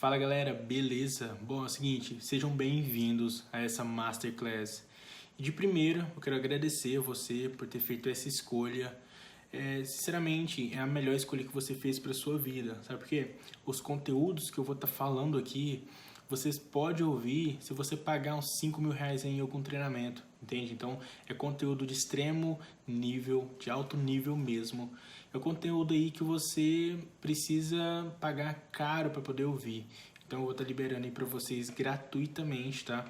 Fala galera, beleza? Bom, é o seguinte, sejam bem-vindos a essa Masterclass. E de primeira, eu quero agradecer a você por ter feito essa escolha. Sinceramente, é a melhor escolha que você fez para sua vida, sabe por quê? Os conteúdos que eu vou estar falando aqui, vocês podem ouvir se você pagar uns 5 mil reais em algum treinamento, entende? Então, é conteúdo de extremo nível, de alto nível mesmo. É o conteúdo aí que você precisa pagar caro para poder ouvir. Então, eu vou estar liberando aí para vocês gratuitamente, tá?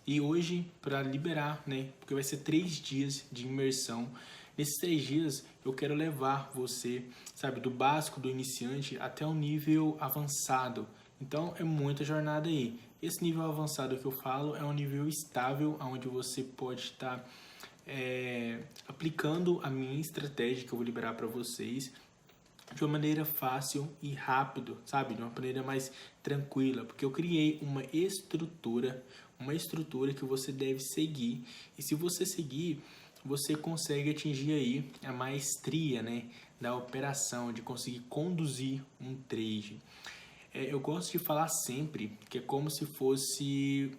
E hoje, para liberar, né? Porque vai ser 3 dias de imersão. Nesses 3 dias, eu quero levar você, sabe, do básico, do iniciante, até o nível avançado. Então, é muita jornada aí. Esse nível avançado que eu falo é um nível estável, onde você pode estar aplicando a minha estratégia que eu vou liberar para vocês de uma maneira fácil e rápido, sabe? De uma maneira mais tranquila, porque eu criei uma estrutura que você deve seguir. E se você seguir, você consegue atingir aí a maestria, né, da operação, de conseguir conduzir um trade. Eu gosto de falar sempre que é como se fosse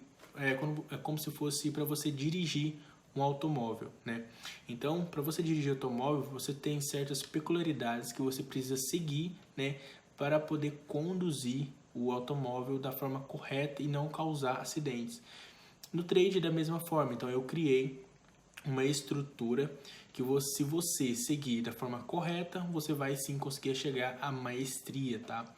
para você dirigir um automóvel, né? Então, para você dirigir automóvel, você tem certas peculiaridades que você precisa seguir, né, para poder conduzir o automóvel da forma correta e não causar acidentes. No trade da mesma forma, então eu criei uma estrutura que se você seguir da forma correta, você vai sim conseguir chegar à maestria, tá?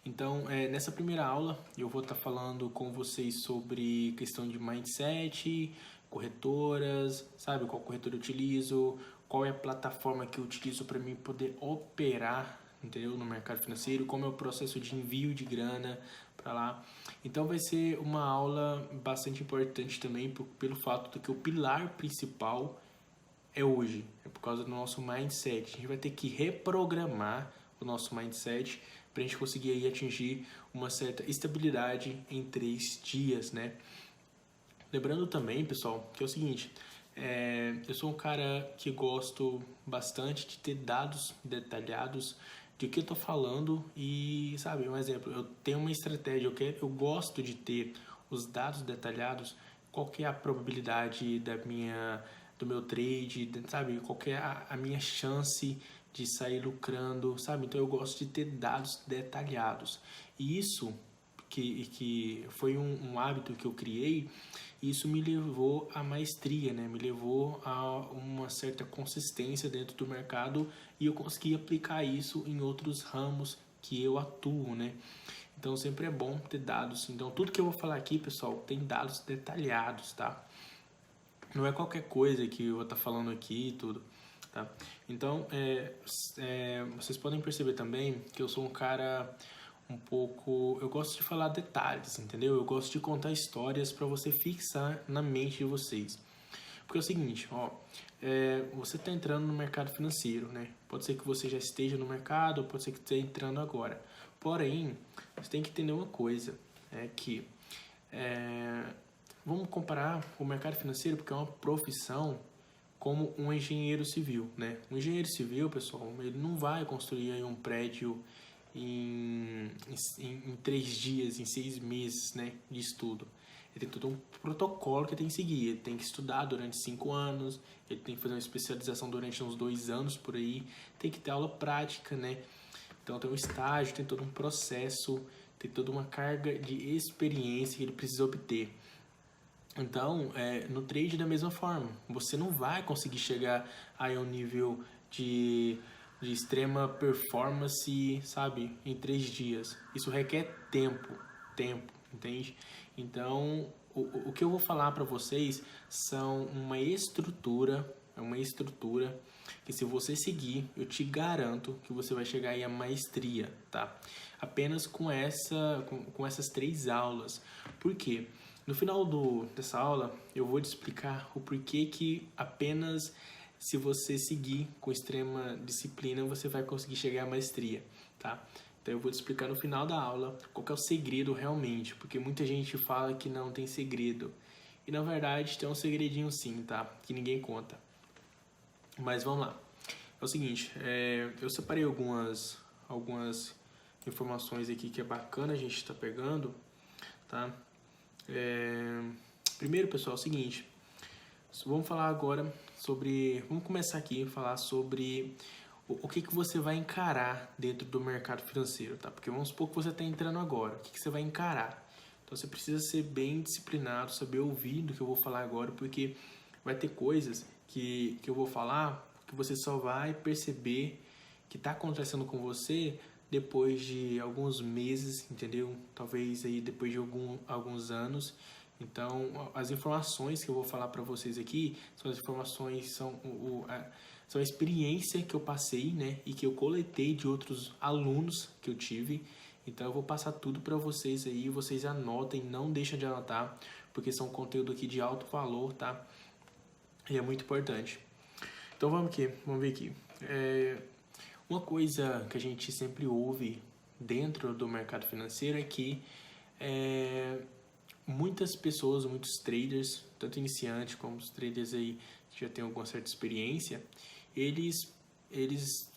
Então, nessa primeira aula, eu vou estar falando com vocês sobre questão de mindset, corretoras, sabe? Qual corretora eu utilizo, qual é a plataforma que eu utilizo para mim poder operar, entendeu? No mercado financeiro, como é o processo de envio de grana para lá. Então, vai ser uma aula bastante importante também pelo fato de que o pilar principal é hoje, é por causa do nosso mindset. A gente vai ter que reprogramar o nosso mindset para a gente conseguir aí atingir uma certa estabilidade em 3 dias, né? Lembrando também, pessoal, que é o seguinte, eu sou um cara que gosto bastante de ter dados detalhados de que eu estou falando e, sabe, um exemplo, eu tenho uma estratégia, eu gosto de ter os dados detalhados, qual que é a probabilidade do meu trade, sabe, qual que é a minha chance de sair lucrando, sabe? Então eu gosto de ter dados detalhados. E isso que foi um hábito que eu criei, isso me levou à maestria, né? Me levou a uma certa consistência dentro do mercado e eu consegui aplicar isso em outros ramos que eu atuo, né? Então sempre é bom ter dados. Então tudo que eu vou falar aqui, pessoal, tem dados detalhados, tá? Não é qualquer coisa que eu vou estar falando aqui e tudo, tá? Então, vocês podem perceber também que eu sou um cara um pouco... Eu gosto de falar detalhes, entendeu? Eu gosto de contar histórias para você fixar na mente de vocês. Porque é o seguinte, ó, você está entrando no mercado financeiro, né? Pode ser que você já esteja no mercado, pode ser que esteja entrando agora. Porém, você tem que entender uma coisa, é que... vamos comparar o mercado financeiro, porque é uma profissão como um engenheiro civil, né? Um engenheiro civil, pessoal, ele não vai construir aí um prédio em 3 dias, em 6 meses, né, de estudo. Ele tem todo um protocolo que tem que seguir. Ele tem que estudar durante 5 anos, ele tem que fazer uma especialização durante uns 2 anos por aí, tem que ter aula prática, né? Então tem um estágio, tem todo um processo, tem toda uma carga de experiência que ele precisa obter. Então, no trade da mesma forma, você não vai conseguir chegar a um nível de extrema performance, sabe, em 3 dias. Isso requer tempo, entende? Então, o que eu vou falar para vocês são é uma estrutura que se você seguir, eu te garanto que você vai chegar aí à maestria, tá? Apenas com essas 3 aulas. Por quê? No final dessa aula, eu vou te explicar o porquê que apenas se você seguir com extrema disciplina, você vai conseguir chegar à maestria, tá? Então eu vou te explicar no final da aula qual que é o segredo realmente, porque muita gente fala que não tem segredo. E na verdade tem um segredinho sim, tá? Que ninguém conta. Mas vamos lá. É o seguinte, eu separei algumas informações aqui que é bacana a gente estar pegando, tá? Primeiro, pessoal, é o seguinte, vamos falar agora sobre, vamos começar aqui a falar sobre o que você vai encarar dentro do mercado financeiro, tá? Porque vamos supor que você está entrando agora, o que você vai encarar? Então você precisa ser bem disciplinado, saber ouvir do que eu vou falar agora, porque vai ter coisas que eu vou falar que você só vai perceber que está acontecendo com você depois de alguns meses, entendeu? Talvez aí depois de alguns anos. Então, as informações que eu vou falar para vocês aqui são as informações, são a experiência que eu passei, né? E que eu coletei de outros alunos que eu tive. Então, eu vou passar tudo para vocês aí, vocês anotem, não deixem de anotar, porque são conteúdo aqui de alto valor, tá? E é muito importante. Então, vamos ver aqui. Uma coisa que a gente sempre ouve dentro do mercado financeiro é que muitas pessoas, muitos traders, tanto iniciantes como os traders aí que já têm alguma certa experiência, eles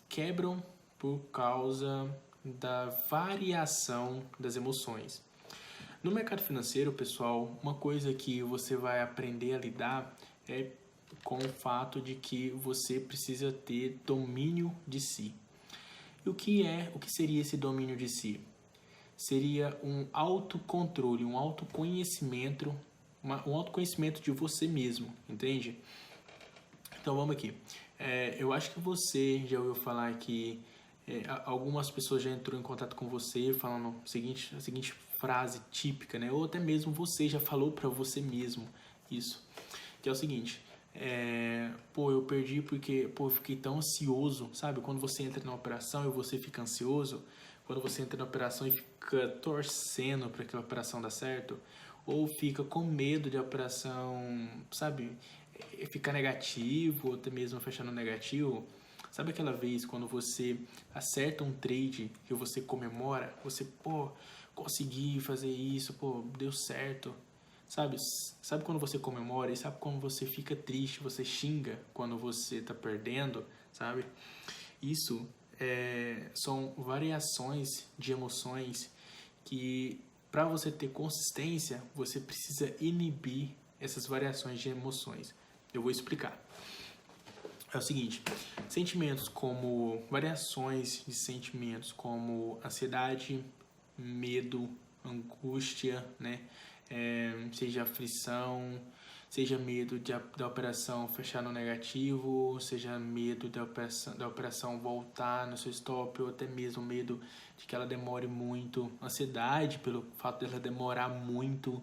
quebram por causa da variação das emoções. No mercado financeiro, pessoal, uma coisa que você vai aprender a lidar é com o fato de que você precisa ter domínio de si. E o que seria esse domínio de si? Seria um autocontrole, um autoconhecimento, um autoconhecimento de você mesmo, entende? Então vamos aqui. Eu acho que você já ouviu falar que algumas pessoas já entrou em contato com você falando a seguinte frase típica, né? Ou até mesmo você já falou para você mesmo isso, que é o seguinte: eu perdi porque eu fiquei tão ansioso, sabe? Quando você entra na operação e você fica ansioso, quando você entra na operação e fica torcendo para que a operação dê certo, ou fica com medo de a operação, sabe, ficar negativo, ou até mesmo fechando negativo. Sabe aquela vez quando você acerta um trade que você comemora, você, consegui fazer isso, deu certo. Sabe quando você comemora e sabe quando você fica triste, você xinga quando você tá perdendo, sabe? Isso são variações de emoções que, para você ter consistência, você precisa inibir essas variações de emoções. Eu vou explicar. É o seguinte, variações de sentimentos como ansiedade, medo, angústia, né? Seja aflição, seja medo da operação fechar no negativo, seja medo da operação voltar no seu stop, ou até mesmo medo de que ela demore muito, ansiedade pelo fato dela demorar muito.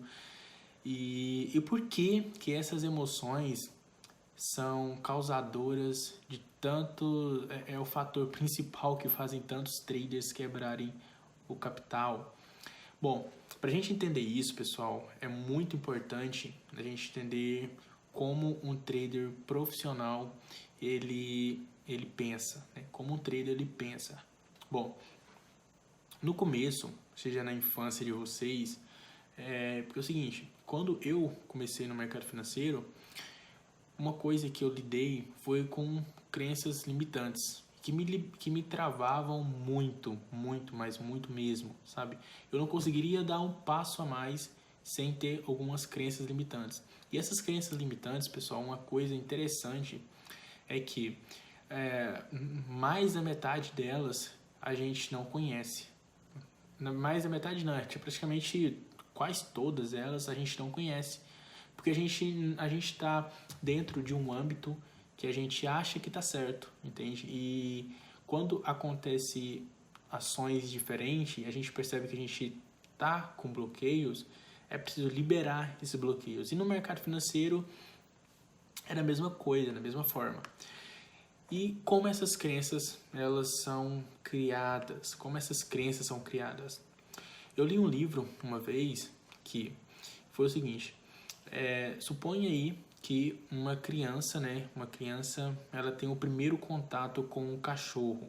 E por que essas emoções são causadoras de tanto... É o fator principal que fazem tantos traders quebrarem o capital. Bom, para a gente entender isso, pessoal, é muito importante a gente entender como um trader profissional ele pensa, né? Como um trader ele pensa. Bom, no começo, seja na infância de vocês, porque é o seguinte, quando eu comecei no mercado financeiro, uma coisa que eu lidei foi com crenças limitantes que me travavam muito, mas muito mesmo, sabe? Eu não conseguiria dar um passo a mais sem ter algumas crenças limitantes. E essas crenças limitantes, pessoal, uma coisa interessante é que mais da metade delas a gente não conhece. Mais da metade não, praticamente quase todas elas a gente não conhece. Porque a gente está dentro de um âmbito que a gente acha que está certo, entende? E quando acontece ações diferentes, a gente percebe que a gente está com bloqueios, é preciso liberar esses bloqueios. E no mercado financeiro é a mesma coisa, da mesma forma. E como essas crenças elas são criadas? Como essas crenças são criadas? Eu li um livro uma vez que foi o seguinte: suponha aí que uma criança, ela tem o primeiro contato com um cachorro.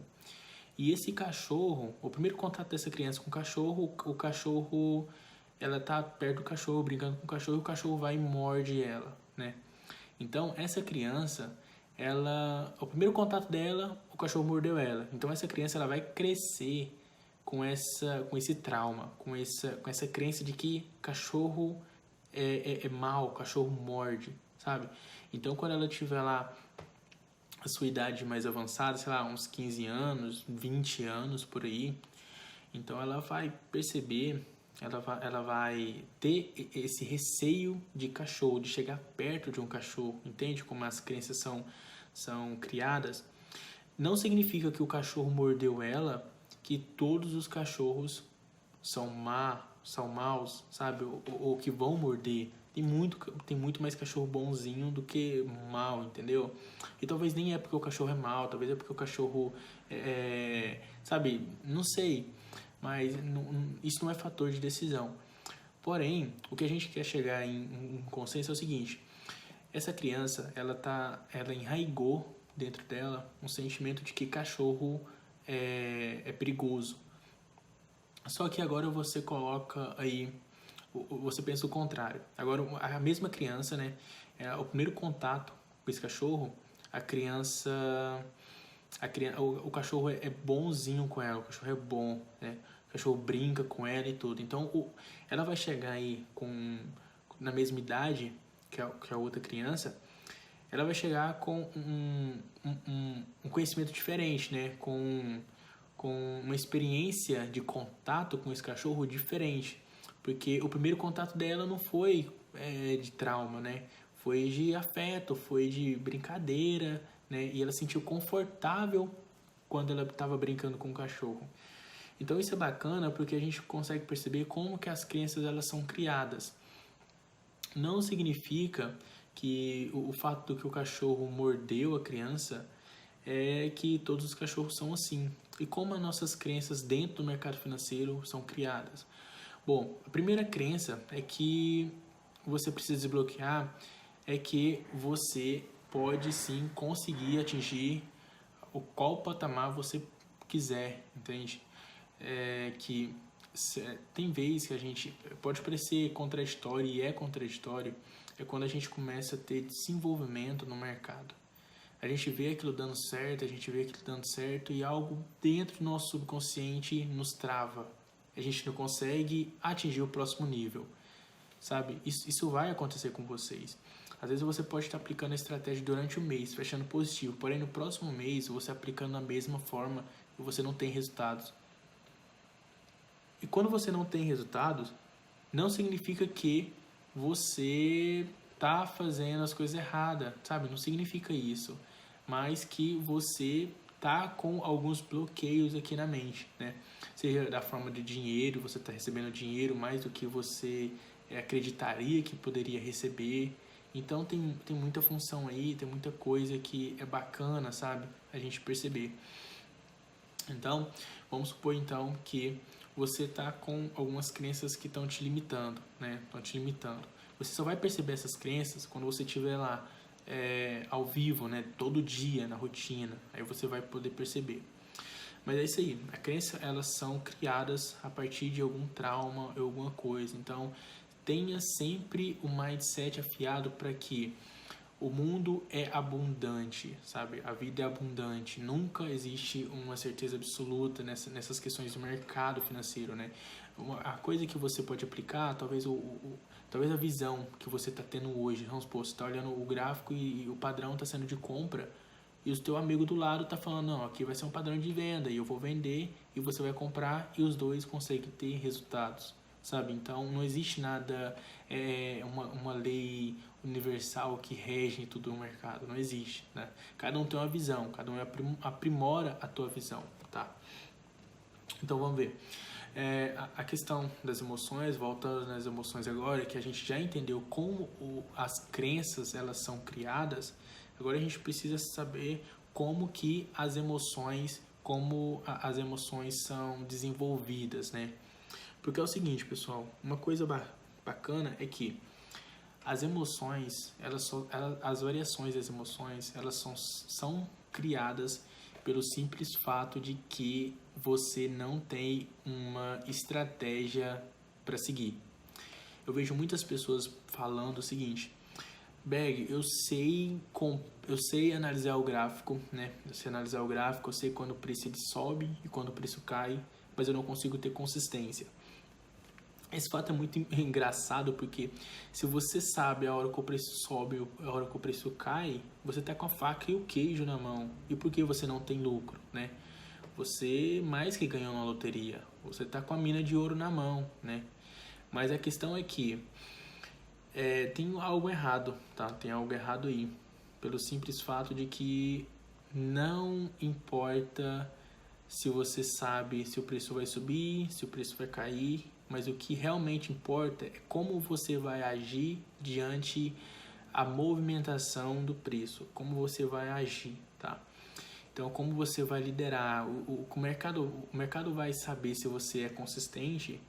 E esse cachorro, o primeiro contato dessa criança com o cachorro, ela tá perto do cachorro, brincando com o cachorro vai e morde ela, né? Então, essa criança, o primeiro contato dela, o cachorro mordeu ela. Então, essa criança, ela vai crescer com esse trauma, com essa crença de que cachorro é mau, cachorro morde, sabe? Então, quando ela tiver lá a sua idade mais avançada, sei lá, uns 15 anos, 20 anos por aí, então ela vai perceber, ela vai ter esse receio de cachorro, de chegar perto de um cachorro, entende como as crenças são criadas? Não significa que o cachorro mordeu ela, que todos os cachorros são maus, sabe? Ou que vão morder. Tem muito mais cachorro bonzinho do que mal, entendeu? E talvez nem é porque o cachorro é mau, talvez é porque o cachorro sabe? Não sei. Mas isso não é fator de decisão. Porém, o que a gente quer chegar em consenso é o seguinte: essa criança, ela enraigou dentro dela um sentimento de que cachorro é perigoso. Só que agora você coloca aí, você pensa o contrário. Agora, a mesma criança, né? O primeiro contato com esse cachorro, o cachorro é bonzinho com ela, o cachorro é bom, né? O cachorro brinca com ela e tudo. Então, ela vai chegar aí na mesma idade que a outra criança, ela vai chegar com um conhecimento diferente, né? Com uma experiência de contato com esse cachorro diferente. Porque o primeiro contato dela não foi de trauma, né? Foi de afeto, foi de brincadeira, né? E ela se sentiu confortável quando ela estava brincando com o cachorro. Então isso é bacana porque a gente consegue perceber como que as crenças elas são criadas. Não significa que o fato de que o cachorro mordeu a criança é que todos os cachorros são assim. E como as nossas crenças dentro do mercado financeiro são criadas? Bom, a primeira crença é que você precisa desbloquear é que você pode sim conseguir atingir qual patamar você quiser, entende? Que tem vezes que a gente pode parecer contraditório e é contraditório, é quando a gente começa a ter desenvolvimento no mercado. A gente vê aquilo dando certo, e algo dentro do nosso subconsciente nos trava. A gente não consegue atingir o próximo nível, sabe? Isso vai acontecer com vocês. Às vezes você pode estar aplicando a estratégia durante o mês, fechando positivo, porém no próximo mês você aplicando da mesma forma e você não tem resultados. E quando você não tem resultados, não significa que você tá fazendo as coisas erradas, sabe? Não significa isso, mas que você tá com alguns bloqueios aqui na mente, né? Seja da forma de dinheiro, você tá recebendo dinheiro mais do que você acreditaria que poderia receber. Então tem muita função aí, tem muita coisa que é bacana, sabe? A gente perceber. Então, vamos supor então que você está com algumas crenças que estão te limitando, né? Estão te limitando. Você só vai perceber essas crenças quando você estiver lá ao vivo, né? Todo dia, na rotina. Aí você vai poder perceber. Mas é isso aí. A crença, elas são criadas a partir de algum trauma ou alguma coisa. Então, tenha sempre o mindset afiado para que o mundo é abundante, sabe? A vida é abundante. Nunca existe uma certeza absoluta nessas questões do mercado financeiro, né? A coisa que você pode aplicar, talvez talvez a visão que você está tendo hoje. Vamos supor, você está olhando o gráfico e o padrão está sendo de compra e o teu amigo do lado está falando, não, aqui vai ser um padrão de venda e eu vou vender e você vai comprar e os dois conseguem ter resultados, sabe? Então, não existe nada, uma lei universal que rege tudo no mercado, não existe, né? Cada um tem uma visão, cada um aprimora a tua visão, tá? Então, vamos ver. A questão das emoções, voltando nas emoções agora, que a gente já entendeu como as crenças, elas são criadas, agora a gente precisa saber como que as emoções são desenvolvidas, né? Porque é o seguinte, pessoal, uma coisa bacana é que as emoções, as variações das emoções, elas são criadas pelo simples fato de que você não tem uma estratégia para seguir. Eu vejo muitas pessoas falando o seguinte: Beg, eu sei analisar o gráfico, né? Eu sei analisar o gráfico, eu sei quando o preço ele sobe e quando o preço cai, mas eu não consigo ter consistência. Esse fato é muito engraçado porque se você sabe a hora que o preço sobe, a hora que o preço cai, você tá com a faca e o queijo na mão. E por que você não tem lucro, né? Você mais que ganhou na loteria, você tá com a mina de ouro na mão, né? Mas a questão é que tem algo errado, tá? Tem algo errado aí. Pelo simples fato de que não importa se você sabe se o preço vai subir, se o preço vai cair, mas o que realmente importa é como você vai agir diante a movimentação do preço, como você vai agir, tá? Então, como você vai liderar, o mercado vai saber se você é consistente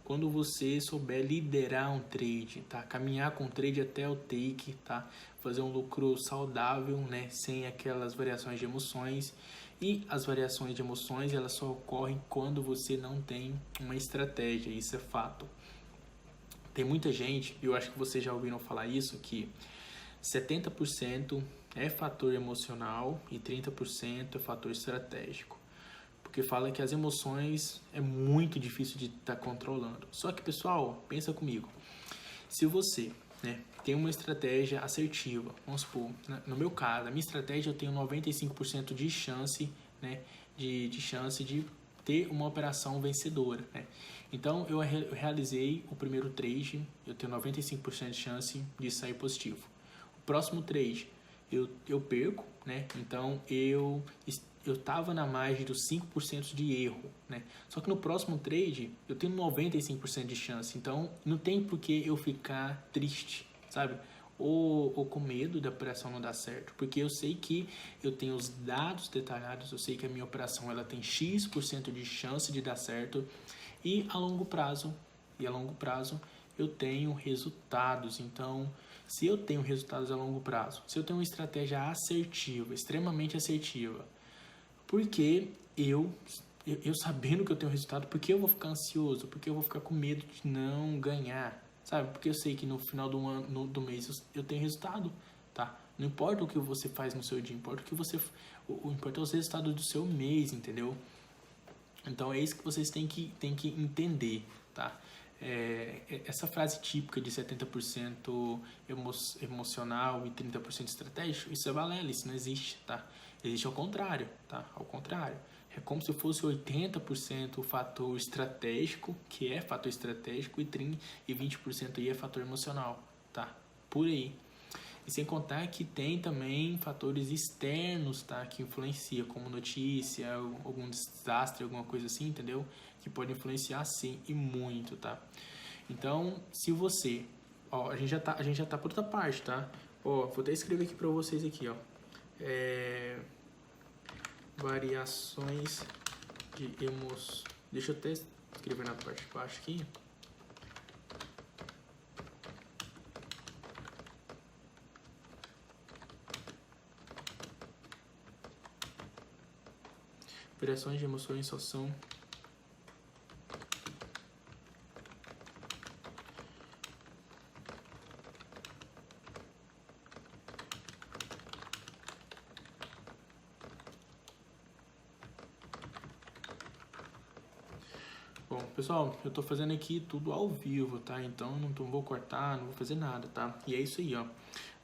quando você souber liderar um trade, tá? Caminhar com o trade até o take, tá? Fazer um lucro saudável, né? Sem aquelas variações de emoções. E as variações de emoções, elas só ocorrem quando você não tem uma estratégia, isso é fato. Tem muita gente, eu acho que vocês já ouviram falar isso, que 70% é fator emocional e 30% é fator estratégico. Porque fala que as emoções é muito difícil de estar controlando. Só que, pessoal, pensa comigo. Se você, né, tem uma estratégia assertiva, vamos supor, no meu caso, a minha estratégia eu tenho 95% de chance, né, de chance de ter uma operação vencedora, né? Então, eu realizei o primeiro trade, eu tenho 95% de chance de sair positivo. O próximo trade, eu perco, né? Então, eu estava na margem dos 5% de erro, né? Só que no próximo trade, eu tenho 95% de chance. Então, não tem por que eu ficar triste, sabe? Ou com medo da operação não dar certo. Porque eu sei que eu tenho os dados detalhados, eu sei que a minha operação ela tem X% de chance de dar certo. E a longo prazo, eu tenho resultados. Então, se eu tenho resultados a longo prazo, se eu tenho uma estratégia assertiva, extremamente assertiva, porque eu sabendo que eu tenho resultado, porque eu vou ficar ansioso, porque eu vou ficar com medo de não ganhar, sabe? Porque eu sei que no final do ano, do mês eu tenho resultado, tá? Não importa o que você faz no seu dia, importa o que você, o importa é os resultados do seu mês, entendeu? Então é isso que vocês têm que entender, tá? Essa frase típica de 70% emocional e 30% estratégico, isso é balela, isso não existe, tá? Existe ao contrário, tá? Ao contrário. É como se fosse 80% o fator estratégico, que é fator estratégico, e 20% aí é fator emocional, tá? Por aí. E sem contar que tem também fatores externos, tá? Que influenciam, como notícia, algum desastre, alguma coisa assim, entendeu? Que pode influenciar sim, e muito, tá? Então, se você... Ó, a gente já tá por outra parte, tá? Ó, vou até escrever aqui pra vocês aqui, ó. Variações de emoções. Deixa eu até escrever na parte de baixo aqui. Variações de emoções só são bom, pessoal, eu tô fazendo aqui tudo ao vivo, tá? Então não vou cortar, não vou fazer nada, tá? E é isso aí, ó.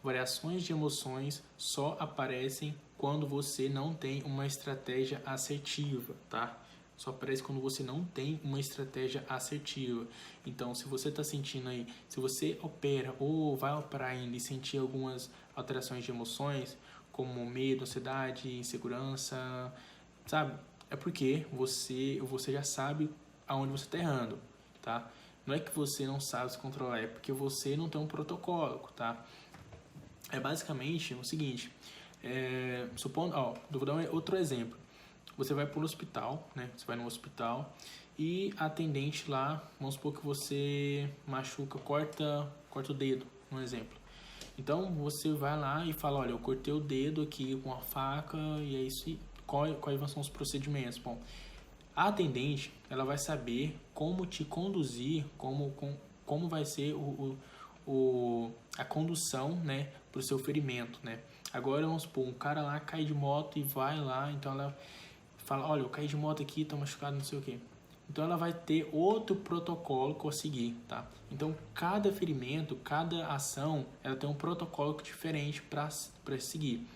Variações de emoções só aparecem quando você não tem uma estratégia assertiva, tá? Só aparece quando você não tem uma estratégia assertiva. Então, se você tá sentindo aí, se você opera ou vai operar ainda e sentir algumas alterações de emoções, como medo, ansiedade, insegurança, sabe? É porque você já sabe aonde você está errando, tá? Não é que você não sabe se controlar, é porque você não tem um protocolo, tá? É basicamente o seguinte, supondo, ó, eu vou dar outro exemplo. Você vai para o hospital, né? Você vai no hospital e a atendente lá, vamos supor que você machuca, corta o dedo, um exemplo. Então você vai lá e fala, olha, eu cortei o dedo aqui com a faca e é isso. Quais são os procedimentos? Bom, a atendente, ela vai saber como te conduzir, como vai ser a condução, né, para o seu ferimento, né? Agora, vamos supor, um cara lá cai de moto e vai lá, então ela fala, olha, eu caí de moto aqui, tô machucado, não sei o quê. então ela vai ter outro protocolo a seguir, tá? Então, cada ferimento, cada ação, ela tem um protocolo diferente para seguir.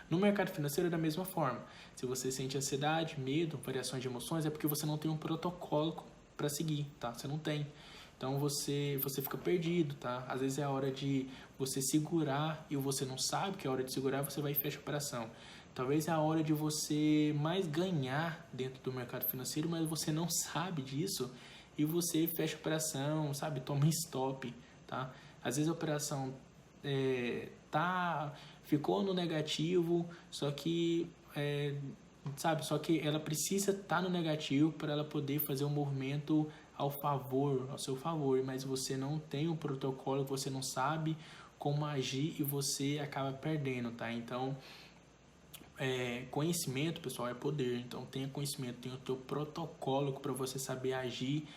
No mercado financeiro é da mesma forma. Se você sente ansiedade, medo, variações de emoções, é porque você não tem um protocolo para seguir, tá? Você não tem. Então você fica perdido, tá? Às vezes é a hora de você segurar e você não sabe que é a hora de segurar, você vai e fecha a operação. Talvez é a hora de você mais ganhar dentro do mercado financeiro, mas você não sabe disso e você fecha a operação, sabe? Toma stop, tá? Às vezes a operação ficou no negativo, só que sabe? Só que ela precisa estar no negativo para ela poder fazer um movimento ao seu favor, mas você não tem um protocolo, você não sabe como agir e você acaba perdendo, tá? Então, conhecimento, pessoal, é poder. Então, tenha conhecimento, tenha o teu protocolo para você saber agir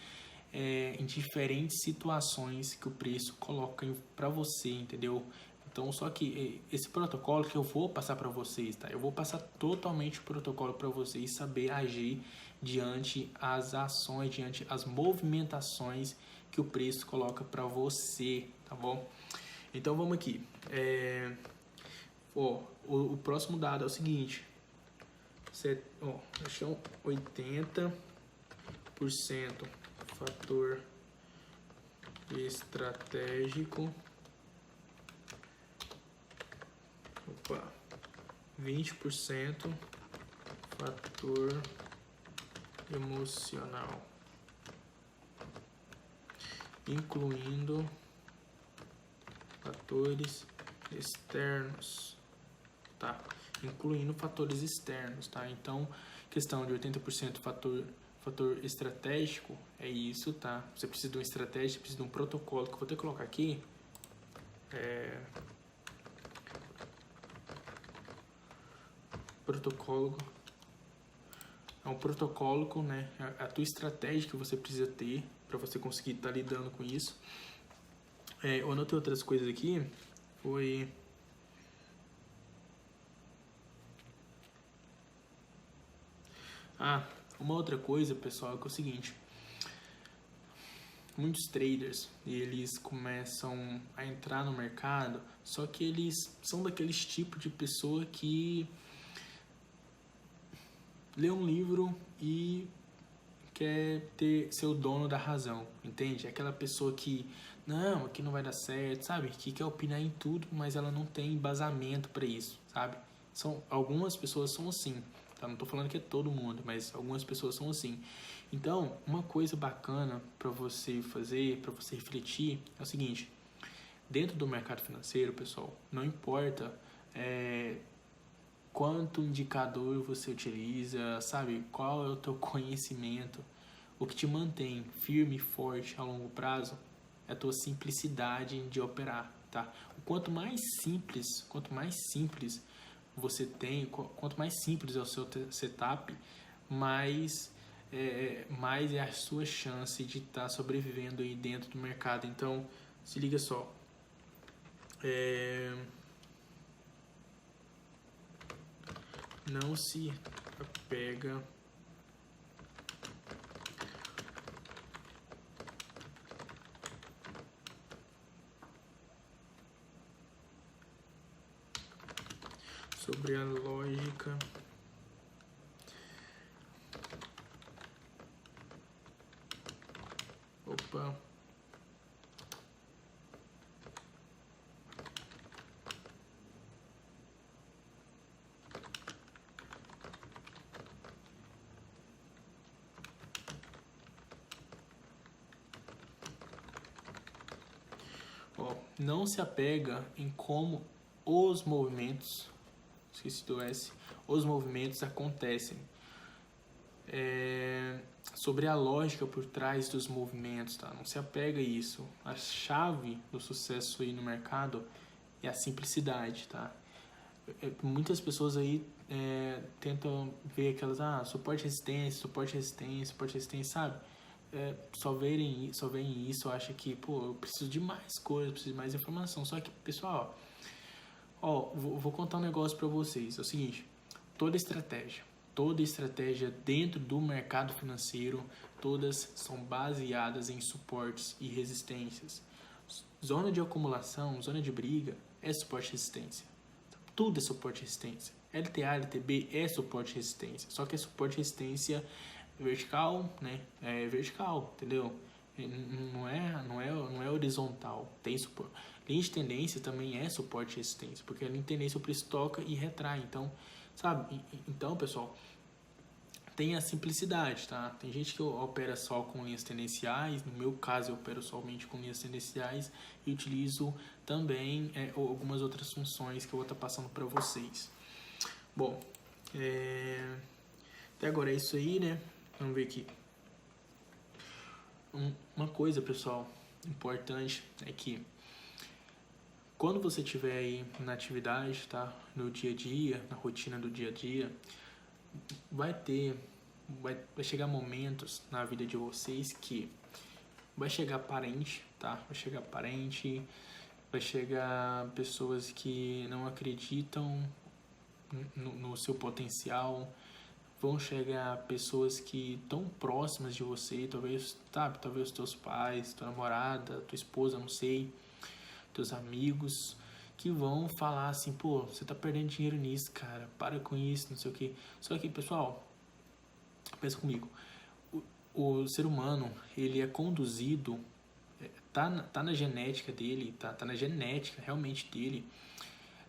em diferentes situações que o preço coloca para você, entendeu? Então, só que esse protocolo que eu vou passar para vocês, tá? Eu vou passar totalmente o protocolo para vocês saber agir diante as ações, diante as movimentações que o preço coloca para você, tá bom? Então, vamos aqui. O próximo dado é o seguinte. Acho que é 80% fator estratégico. 20% fator emocional, incluindo fatores externos, tá? Incluindo fatores externos, tá? Então, questão de 80% fator estratégico é isso, tá? Você precisa de uma estratégia, precisa de um protocolo que eu vou ter que colocar aqui. Protocolo é um protocolo, né? A tua estratégia que você precisa ter para você conseguir estar lidando com isso. Eu anotei outras coisas aqui. Uma outra coisa, pessoal, é que é o seguinte. Muitos traders, eles começam a entrar no mercado, só que eles são daqueles tipos de pessoa que lê um livro e quer ser o dono da razão, entende? Aquela pessoa que, não, aqui não vai dar certo, sabe? Que quer opinar em tudo, mas ela não tem embasamento para isso, sabe? Algumas pessoas são assim, tá? Não tô falando que é todo mundo, mas algumas pessoas são assim. Então, uma coisa bacana para você fazer, para você refletir, é o seguinte. Dentro do mercado financeiro, pessoal, não importa quanto indicador você utiliza, sabe? Qual é o teu conhecimento? O que te mantém firme e forte a longo prazo é a tua simplicidade de operar, tá? Quanto mais simples você tem, quanto mais simples é o seu setup, mais é a sua chance de estar sobrevivendo aí dentro do mercado. Então, se liga só. Não se apega sobre a lógica não se apega em como os movimentos, esqueci do S, os movimentos acontecem. Sobre a lógica por trás dos movimentos, tá? Não se apega a isso. A chave do sucesso aí no mercado é a simplicidade, tá? Muitas pessoas aí tentam ver aquelas, suporte resistência, sabe? Só veem isso, acha que, eu preciso de mais coisas, preciso de mais informação. Só que, pessoal, vou contar um negócio pra vocês. É o seguinte, toda toda estratégia dentro do mercado financeiro, todas são baseadas em suportes e resistências. Zona de acumulação, zona de briga é suporte e resistência. Tudo é suporte e resistência. LTA, LTB é suporte e resistência. Só que é suporte e resistência vertical, né? É vertical, entendeu? Não é horizontal. Tem suporte. Linha de tendência também é suporte e resistência, porque a linha de tendência o preço toca e retrai. Então, sabe? Então, pessoal, tem a simplicidade, tá? Tem gente que opera só com linhas tendenciais. No meu caso, eu opero somente com linhas tendenciais e utilizo também algumas outras funções que eu vou estar passando para vocês. Bom, até agora é isso aí, né? Vamos ver aqui. Uma coisa, pessoal, importante é que quando você estiver aí na atividade, tá? No dia a dia, na rotina do dia a dia, vai chegar momentos na vida de vocês que vai chegar parente, tá? Vai chegar pessoas que não acreditam no seu potencial, vão chegar pessoas que estão próximas de você, talvez os teus pais, tua namorada, tua esposa, não sei, teus amigos, que vão falar assim, pô, você tá perdendo dinheiro nisso, cara, para com isso, não sei o que. Só que, pessoal, pensa comigo, o ser humano, ele é conduzido, tá na genética dele, tá na genética realmente dele,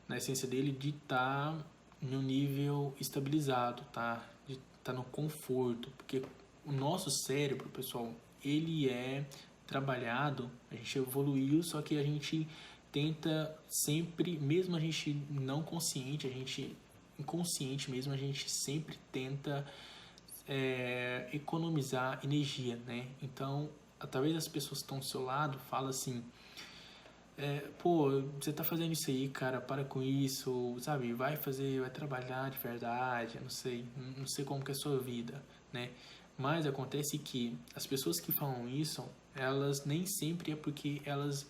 na essência dele, de estar no nível estabilizado, tá? De estar no conforto, porque o nosso cérebro, pessoal, ele é trabalhado, a gente evoluiu, só que a gente tenta sempre, mesmo a gente não consciente, a gente inconsciente mesmo, a gente sempre tenta economizar energia, né? Então, através das pessoas que estão ao seu lado, fala assim, pô, você tá fazendo isso aí, cara, para com isso, sabe? Vai trabalhar de verdade, não sei como que é a sua vida, né? Mas acontece que as pessoas que falam isso, elas nem sempre é porque elas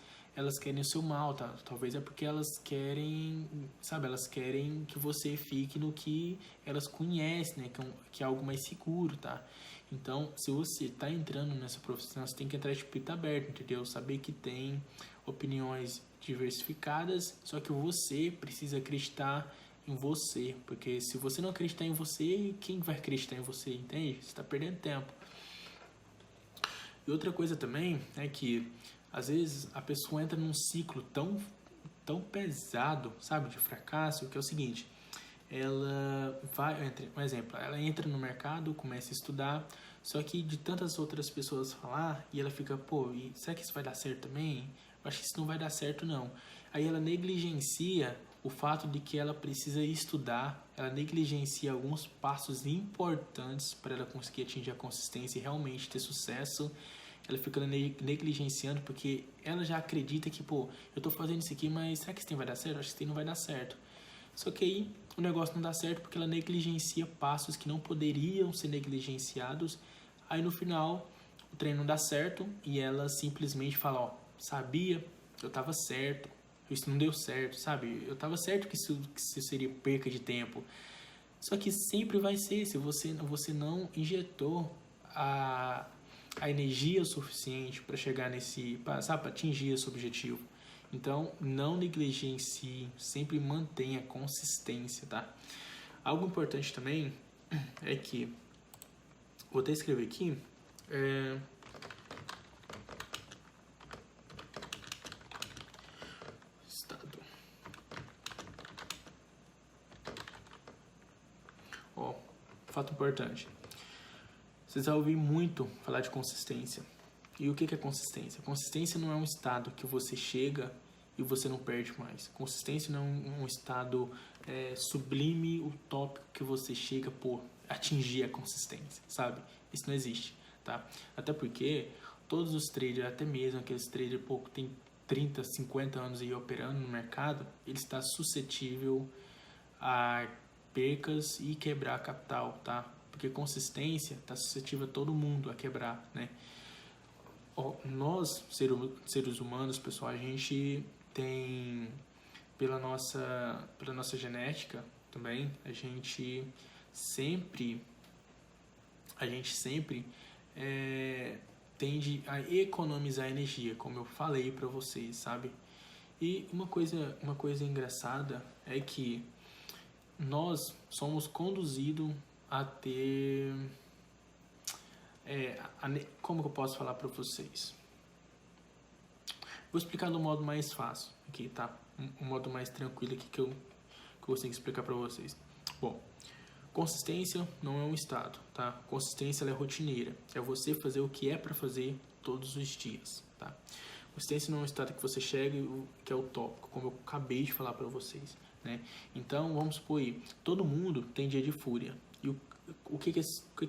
querem o seu mal, tá? Talvez é porque elas querem, sabe? Elas querem que você fique no que elas conhecem, né? Que é algo mais seguro, tá? Então, se você tá entrando nessa profissão, você tem que entrar de peito aberto, entendeu? Saber que tem opiniões diversificadas, só que você precisa acreditar em você, porque se você não acreditar em você, quem vai acreditar em você, entende? Você está perdendo tempo. E outra coisa também é que às vezes a pessoa entra num ciclo tão pesado, sabe, de fracasso, que é o seguinte, ela vai, um exemplo, ela entra no mercado, começa a estudar, só que de tantas outras pessoas falar, e ela fica, pô, e será que isso vai dar certo também? Eu acho que isso não vai dar certo não. Aí ela negligencia o fato de que ela precisa estudar, ela negligencia alguns passos importantes para ela conseguir atingir a consistência e realmente ter sucesso. Ela fica negligenciando porque ela já acredita que, pô, eu tô fazendo isso aqui, mas será que isso tem vai dar certo? Eu acho que isso não vai dar certo. Só que aí o negócio não dá certo porque ela negligencia passos que não poderiam ser negligenciados. Aí no final o treino não dá certo e ela simplesmente fala, ó, sabia, eu tava certo, isso não deu certo, sabe? Eu tava certo que isso seria perca de tempo. Só que sempre vai ser, se você não injetou a energia suficiente para chegar para atingir esse objetivo. Então, não negligencie, sempre mantenha consistência, tá? Algo importante também é que, vou até escrever aqui, estado. Ó, fato importante. Vocês vão ouvir muito falar de consistência. E o que é consistência? Consistência não é um estado que você chega e você não perde mais. Consistência não é um estado sublime, utópico, que você chega por atingir a consistência, sabe? Isso não existe, tá? Até porque todos os traders, até mesmo aqueles traders que tem 30, 50 anos aí operando no mercado, ele está suscetível a percas e quebrar capital, tá? Porque consistência está suscetível a todo mundo a quebrar, né? Nós, seres humanos, pessoal, a gente tem, pela nossa genética também, a gente a gente sempre tende a economizar energia, como eu falei para vocês, sabe? E uma coisa engraçada é que nós somos conduzidos a ter... como que eu posso falar para vocês? Vou explicar do modo mais fácil aqui, tá? Um modo mais tranquilo aqui que eu consigo explicar para vocês. Bom, consistência não é um estado, tá? Consistência ela é rotineira. É você fazer o que é para fazer todos os dias, tá? Consistência não é um estado que você chega e que é utópico, como eu acabei de falar para vocês, né? Então, vamos supor aí, todo mundo tem dia de fúria. E o que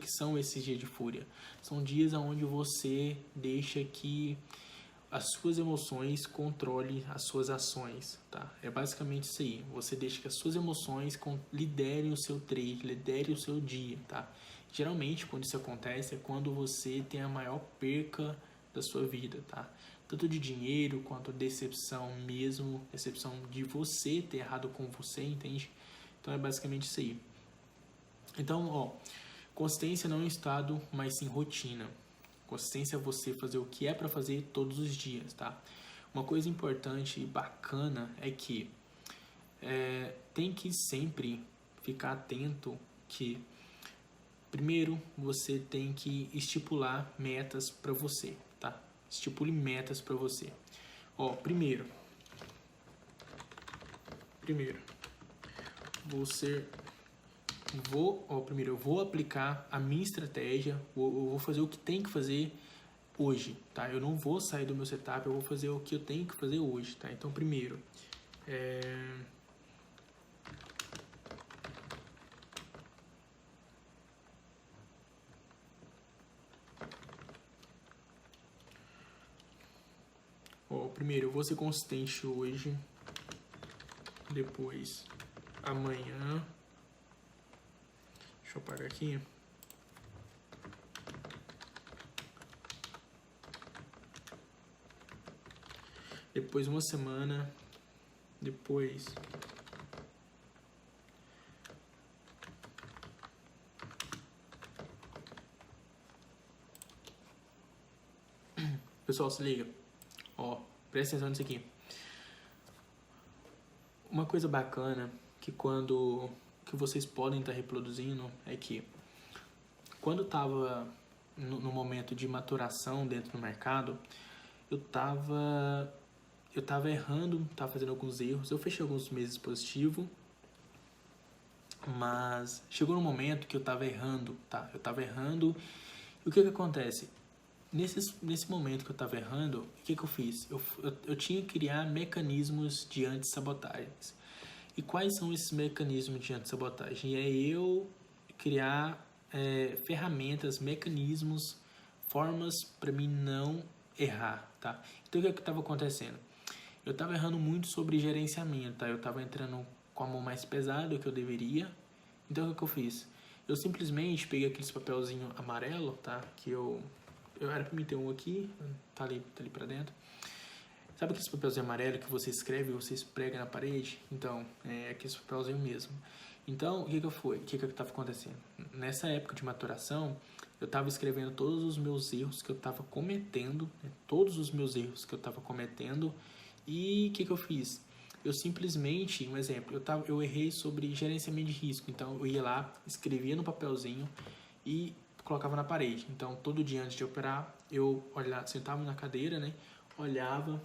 são esses dias de fúria? São dias onde você deixa que as suas emoções controlem as suas ações, tá? É basicamente isso aí. Você deixa que as suas emoções liderem o seu trade, liderem o seu dia, tá? Geralmente, quando isso acontece, é quando você tem a maior perca da sua vida, tá? Tanto de dinheiro, quanto decepção mesmo, decepção de você ter errado com você, entende? Então, é basicamente isso aí. Então, consistência não é um estado, mas sim rotina. Consistência é você fazer o que é para fazer todos os dias, tá? Uma coisa importante e bacana é que tem que sempre ficar atento que, primeiro, você tem que estipular metas para você, tá? Estipule metas para você. Primeiro, eu vou aplicar a minha estratégia, eu vou fazer o que tem que fazer hoje, tá? Eu não vou sair do meu setup, eu vou fazer o que eu tenho que fazer hoje, tá? Então, primeiro, primeiro, eu vou ser consistente hoje, depois, amanhã, deixa eu apagar aqui. Depois uma semana, depois pessoal, se liga, presta atenção nisso aqui. Uma coisa bacana que vocês podem estar reproduzindo é que quando eu estava no momento de maturação dentro do mercado, eu estava errando, estava fazendo alguns erros. Eu fechei alguns meses positivo, mas chegou no momento que eu estava errando, tá? Eu estava errando. E o que acontece? Nesse momento que eu estava errando, o que eu fiz? Eu tinha que criar mecanismos de anti-sabotagens. E quais são esses mecanismos de anti-sabotagem? É eu criar ferramentas, mecanismos, formas para mim não errar, tá? Então, o que estava acontecendo? Eu estava errando muito sobre gerenciamento, tá? Eu estava entrando com a mão mais pesada do que eu deveria. Então, o que eu fiz? Eu simplesmente peguei aqueles papelzinho amarelo, tá? Que eu era para mim ter um aqui, tá ali pra dentro. Sabe aqueles papelzinho amarelo que você escreve e você esprega na parede? Então, é aquele papelzinho mesmo. Então, o que estava acontecendo? Nessa época de maturação, eu estava escrevendo todos os meus erros que eu estava cometendo, né? Todos os meus erros que eu estava cometendo. E o que eu fiz? Eu simplesmente, um exemplo, eu errei sobre gerenciamento de risco. Então, eu ia lá, escrevia no papelzinho e colocava na parede. Então, todo dia antes de operar, eu sentava na cadeira, né? Olhava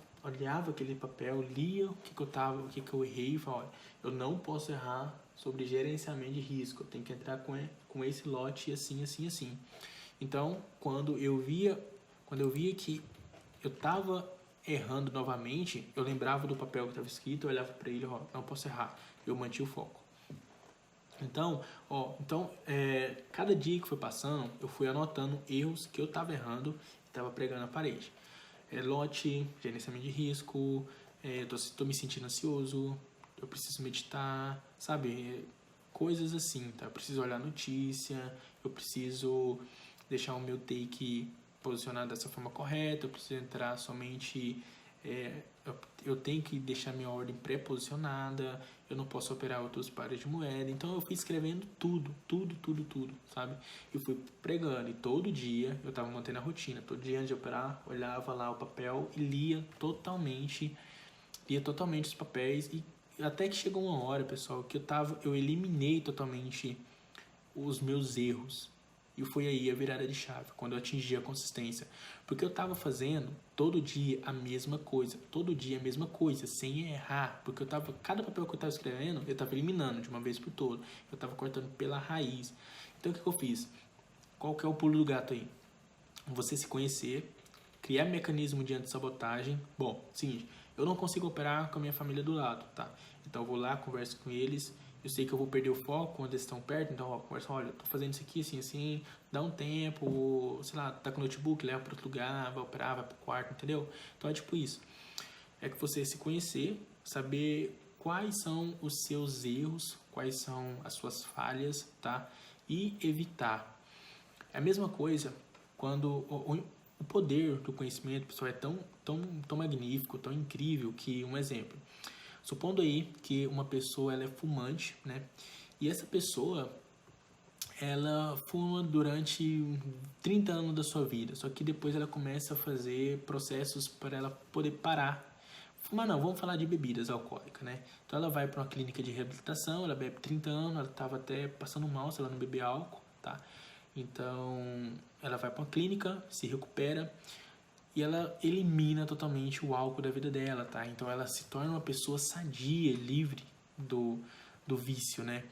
aquele papel, lia o que eu errei e falava, olha, eu não posso errar sobre gerenciamento de risco, eu tenho que entrar com esse lote assim, assim, assim. Então, quando eu via que eu estava errando novamente, eu lembrava do papel que estava escrito, eu olhava para ele, não posso errar, eu mantinha o foco. Então, cada dia que foi passando, eu fui anotando erros que eu estava errando e estava pregando na parede. Lote, gerenciamento de risco, tô me sentindo ansioso, eu preciso meditar, sabe? Coisas assim, tá? Eu preciso olhar notícia, eu preciso deixar o meu take posicionado dessa forma correta, eu preciso entrar somente eu tenho que deixar minha ordem pré-posicionada, eu não posso operar outros pares de moeda. Então eu fui escrevendo tudo, sabe? E fui pregando. E todo dia eu tava mantendo a rotina. Todo dia antes de operar, olhava lá o papel e lia totalmente os papéis. E até que chegou uma hora, pessoal, que eu eliminei totalmente os meus erros. E foi aí a virada de chave, quando eu atingi a consistência. Porque eu estava fazendo todo dia a mesma coisa, sem errar. Porque cada papel que eu estava escrevendo, eu estava eliminando de uma vez por todo. Eu estava cortando pela raiz. Então o que eu fiz? Qual que é o pulo do gato aí? Você se conhecer, criar mecanismo de antissabotagem. Bom, seguinte, eu não consigo operar com a minha família do lado, tá? Então eu vou lá, converso com eles. Eu sei que eu vou perder o foco quando eles estão perto, então eu converso, olha, eu tô fazendo isso aqui, assim, dá um tempo, sei lá, tá com o notebook, leva para outro lugar, vai operar, vai pro quarto, entendeu? Então é tipo isso. É que você se conhecer, saber quais são os seus erros, quais são as suas falhas, tá? E evitar. É a mesma coisa quando o poder do conhecimento, pessoal, é tão magnífico, tão incrível que, um exemplo, supondo aí que uma pessoa ela é fumante, né? E essa pessoa ela fuma durante 30 anos da sua vida, só que depois ela começa a fazer processos para ela poder parar. Fumar não, vamos falar de bebidas alcoólicas, né? Então ela vai para uma clínica de reabilitação, ela bebe 30 anos, ela estava até passando mal se ela não beber álcool, tá? Então ela vai para uma clínica, se recupera e ela elimina totalmente o álcool da vida dela, tá? Então ela se torna uma pessoa sadia, livre do vício, né?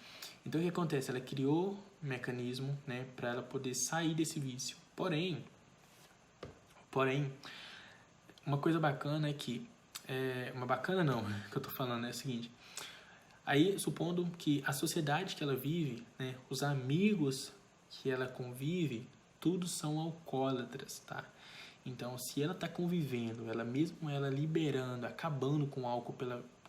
Então o que acontece? Ela criou um mecanismo, né, para ela poder sair desse vício. Porém, uma coisa bacana é que uma bacana não, que eu tô falando é o seguinte. Aí, supondo que a sociedade que ela vive, né, os amigos que ela convive, todos são alcoólatras, tá? Então, se ela está convivendo, mesmo ela liberando, acabando com o álcool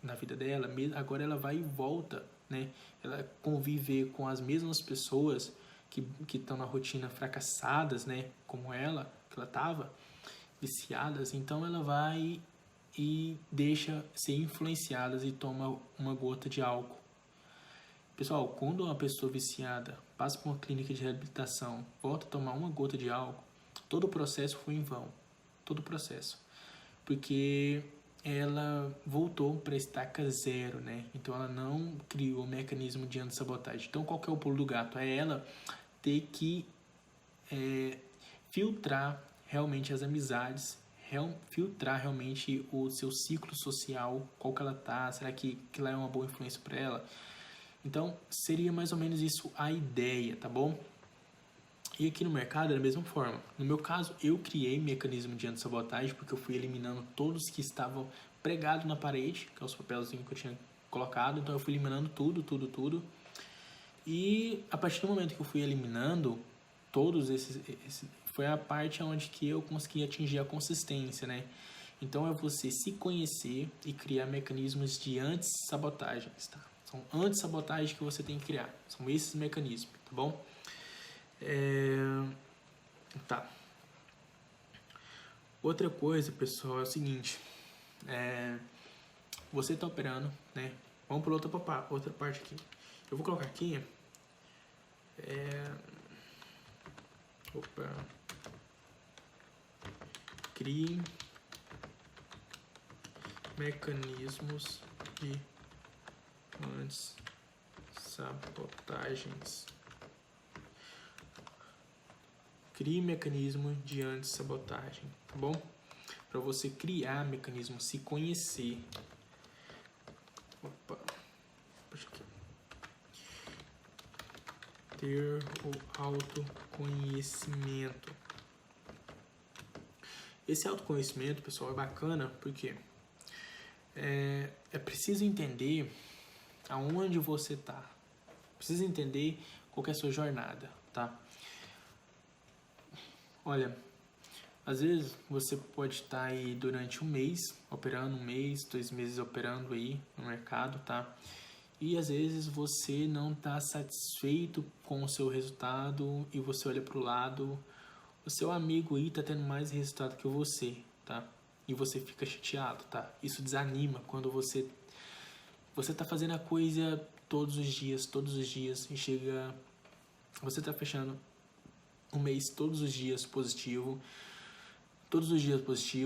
na vida dela, agora ela vai e volta, né? Ela conviver com as mesmas pessoas que estão na rotina fracassadas, né? Como ela, que ela estava, viciadas. Então, ela vai e deixa ser influenciadas e toma uma gota de álcool. Pessoal, quando uma pessoa viciada passa por uma clínica de reabilitação, volta a tomar uma gota de álcool, todo o processo foi em vão. Todo o processo. Porque ela voltou para a estaca zero, né? Então ela não criou o mecanismo de antissabotagem. Então qual que é o pulo do gato? É ela ter que filtrar realmente as amizades, filtrar realmente o seu ciclo social, qual que ela tá, será que lá é uma boa influência para ela? Então seria mais ou menos isso a ideia, tá bom? E aqui no mercado é da mesma forma. No meu caso, eu criei mecanismo de antissabotagem porque eu fui eliminando todos que estavam pregados na parede, que é os papelzinhos que eu tinha colocado. Então eu fui eliminando tudo. E a partir do momento que eu fui eliminando todos foi a parte onde que eu consegui atingir a consistência, né? Então é você se conhecer e criar mecanismos de antissabotagens, tá? São antissabotagens que você tem que criar. São esses mecanismos, tá bom? Tá. Outra coisa, pessoal, é o seguinte. Você está operando, né? Vamos para outra parte aqui. Eu vou colocar aqui. Crie mecanismos de antissabotagens. Crie mecanismo de antissabotagem, tá bom? Para você criar mecanismo, se conhecer. Puxa aqui. Ter o autoconhecimento. Esse autoconhecimento, pessoal, é bacana porque é preciso entender aonde você tá. Precisa entender qual que é a sua jornada, tá? Olha, às vezes você pode estar aí durante um mês, operando 2 meses operando aí no mercado, tá? E às vezes você não está satisfeito com o seu resultado e você olha para o lado, o seu amigo aí está tendo mais resultado que você, tá? e você fica chateado, tá? Isso desanima quando você tá fazendo a coisa todos os dias e chega, você tá fechando um mês todos os dias positivo,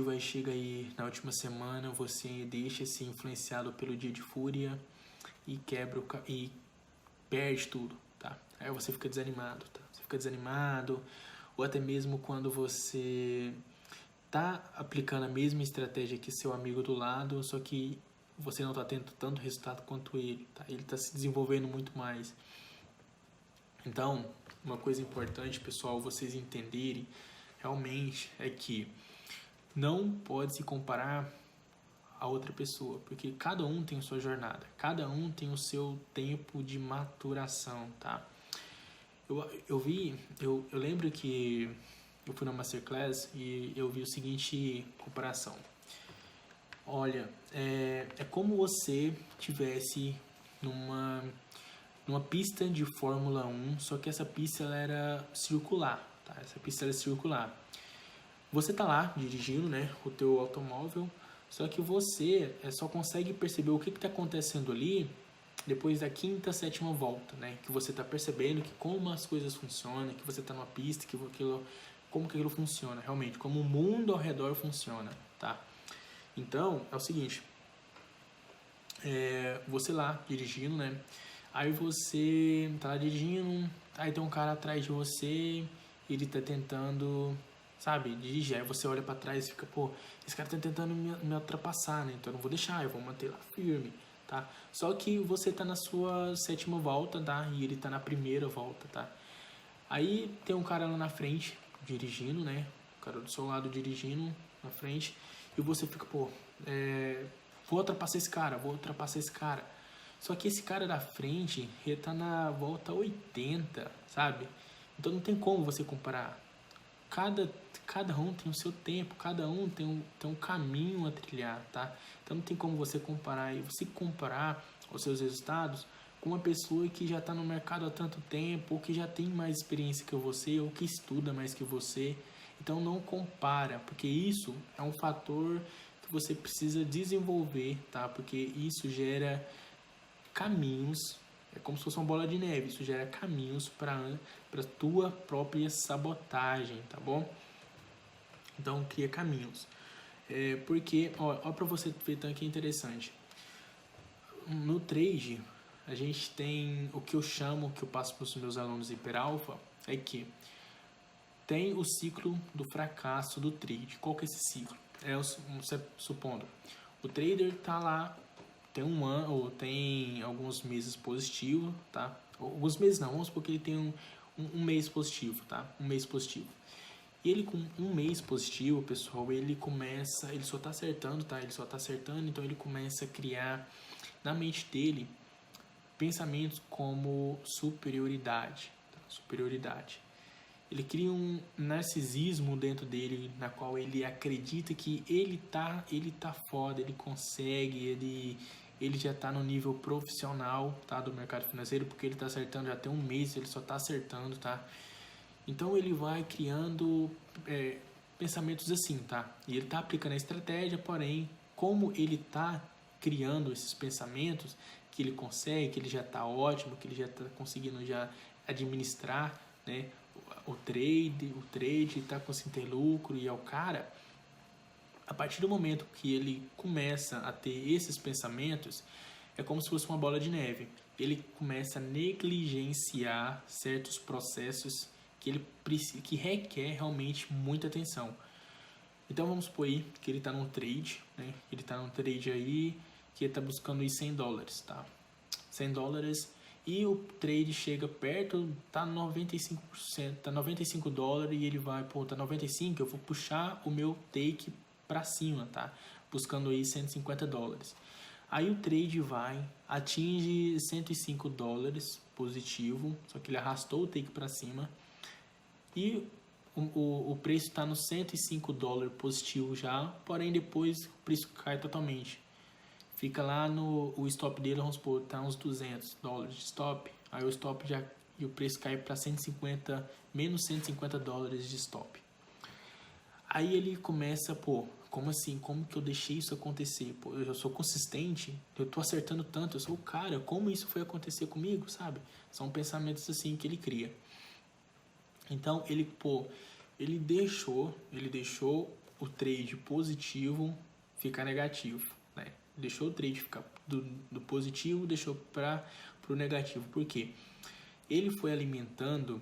aí chega aí na última semana, você deixa-se influenciado pelo dia de fúria e e perde tudo, tá? Aí você fica desanimado, tá? Você fica desanimado, ou até mesmo quando você tá aplicando a mesma estratégia que seu amigo do lado, só que você não tá tendo tanto resultado quanto ele, tá? Ele tá se desenvolvendo muito mais. Então, uma coisa importante, pessoal, vocês entenderem realmente é que não pode se comparar a outra pessoa, porque cada um tem a sua jornada, cada um tem o seu tempo de maturação, tá? Eu lembro que eu fui na Masterclass e eu vi o seguinte comparação. Olha, é como você tivesse numa pista de Fórmula 1, só que essa pista ela era circular, tá? Essa pista era circular. Você tá lá dirigindo, né, o teu automóvel, só que você só consegue perceber o que está acontecendo ali depois da quinta, sétima volta, né? Que você está percebendo que como as coisas funcionam, que você está numa pista, como que aquilo funciona realmente, como o mundo ao redor funciona, tá? Então, é o seguinte, você lá dirigindo, né? Aí você tá lá dirigindo, aí tem um cara atrás de você, ele tá tentando, sabe, dirigir. Aí você olha pra trás e fica, pô, esse cara tá tentando me ultrapassar, né? Então eu não vou deixar, eu vou manter lá firme, tá? Só que você tá na sua sétima volta, tá? E ele tá na primeira volta, tá? Aí tem um cara lá na frente, dirigindo, né? O cara do seu lado dirigindo na frente. E você fica, pô, vou ultrapassar esse cara. Só que esse cara da frente, ele tá na volta 80, sabe? Então não tem como você comparar. Cada um tem o seu tempo, cada um tem um caminho a trilhar, tá? Então não tem como você comparar. E você comparar os seus resultados com uma pessoa que já está no mercado há tanto tempo, ou que já tem mais experiência que você, ou que estuda mais que você. Então não compara, porque isso é um fator que você precisa desenvolver, tá? Porque isso gera caminhos, é como se fosse uma bola de neve, isso gera caminhos para tua própria sabotagem, tá bom? Então cria caminhos. Porque, ó para você ver tanto que é interessante. No trade, a gente tem o que eu chamo, que eu passo para os meus alunos hiperalfa, é que tem o ciclo do fracasso do trade. Qual que é esse ciclo? Supondo, o trader tá lá, tem um ano, ou tem alguns meses positivos, tá? Alguns meses não, vamos supor que ele tem um mês positivo, tá? Um mês positivo. E ele com um mês positivo, pessoal, ele só tá acertando, tá? Ele só tá acertando, então ele começa a criar na mente dele pensamentos como superioridade, tá? Superioridade. Ele cria um narcisismo dentro dele, na qual ele acredita que ele tá foda, ele consegue, ele já tá no nível profissional, tá, do mercado financeiro, porque ele tá acertando já tem um mês, ele só tá acertando, tá? Então ele vai criando pensamentos assim, tá? E ele tá aplicando a estratégia, porém, como ele tá criando esses pensamentos, que ele consegue, que ele já tá ótimo, que ele já tá conseguindo já administrar, né? O trade tá conseguindo ter lucro, e é o cara, a partir do momento que ele começa a ter esses pensamentos, é como se fosse uma bola de neve. Ele começa a negligenciar certos processos que requer realmente muita atenção. Então vamos supor aí que ele está num trade, né? Ele está num trade aí que ele está buscando ir $100, tá? $100, e o trade chega perto, tá 95%, tá $95 e ele vai, pô, tá 95, eu vou puxar o meu take para cima, tá? Buscando aí $150. Aí o trade atinge $105 positivo, só que ele arrastou o take para cima e o preço está no $105 positivo já, porém depois o preço cai totalmente. Fica lá o stop dele, vamos supor, tá uns $200 de stop. Aí o stop e o preço cai para menos $150 de stop. Aí ele começa, pô, como assim? Como que eu deixei isso acontecer? Pô, eu sou consistente, eu tô acertando tanto, eu sou o cara, como isso foi acontecer comigo, sabe? São pensamentos assim que ele cria. Então, ele deixou o trade positivo ficar negativo, né? Deixou o trade ficar do positivo, deixou para o negativo. Por quê? Ele foi alimentando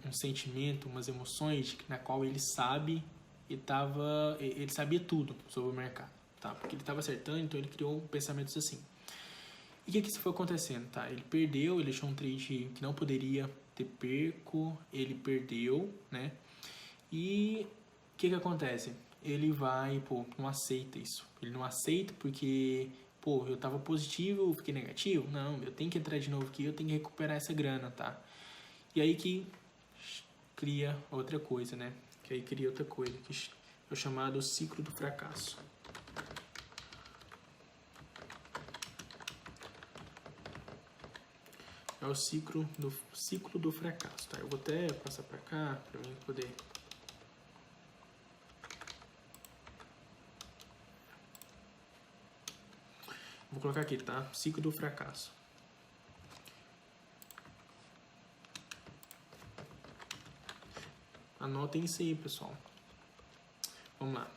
um sentimento, umas emoções na qual ele sabe ele sabia tudo sobre o mercado, tá? Porque ele estava acertando, então ele criou pensamentos assim. E o que isso foi acontecendo, tá? Ele perdeu, ele deixou um trade que não poderia ter perco, ele perdeu, né? E o que acontece? Ele vai, não aceita isso. Ele não aceita porque, eu tava positivo, eu fiquei negativo. Não, eu tenho que entrar de novo aqui, eu tenho que recuperar essa grana, tá? E aí que cria outra coisa, né? Que é o chamado ciclo do fracasso. É o ciclo do fracasso, tá? Eu vou até passar para cá para mim poder. Vou colocar aqui, tá? Ciclo do fracasso. Anotem isso aí, pessoal. Vamos lá.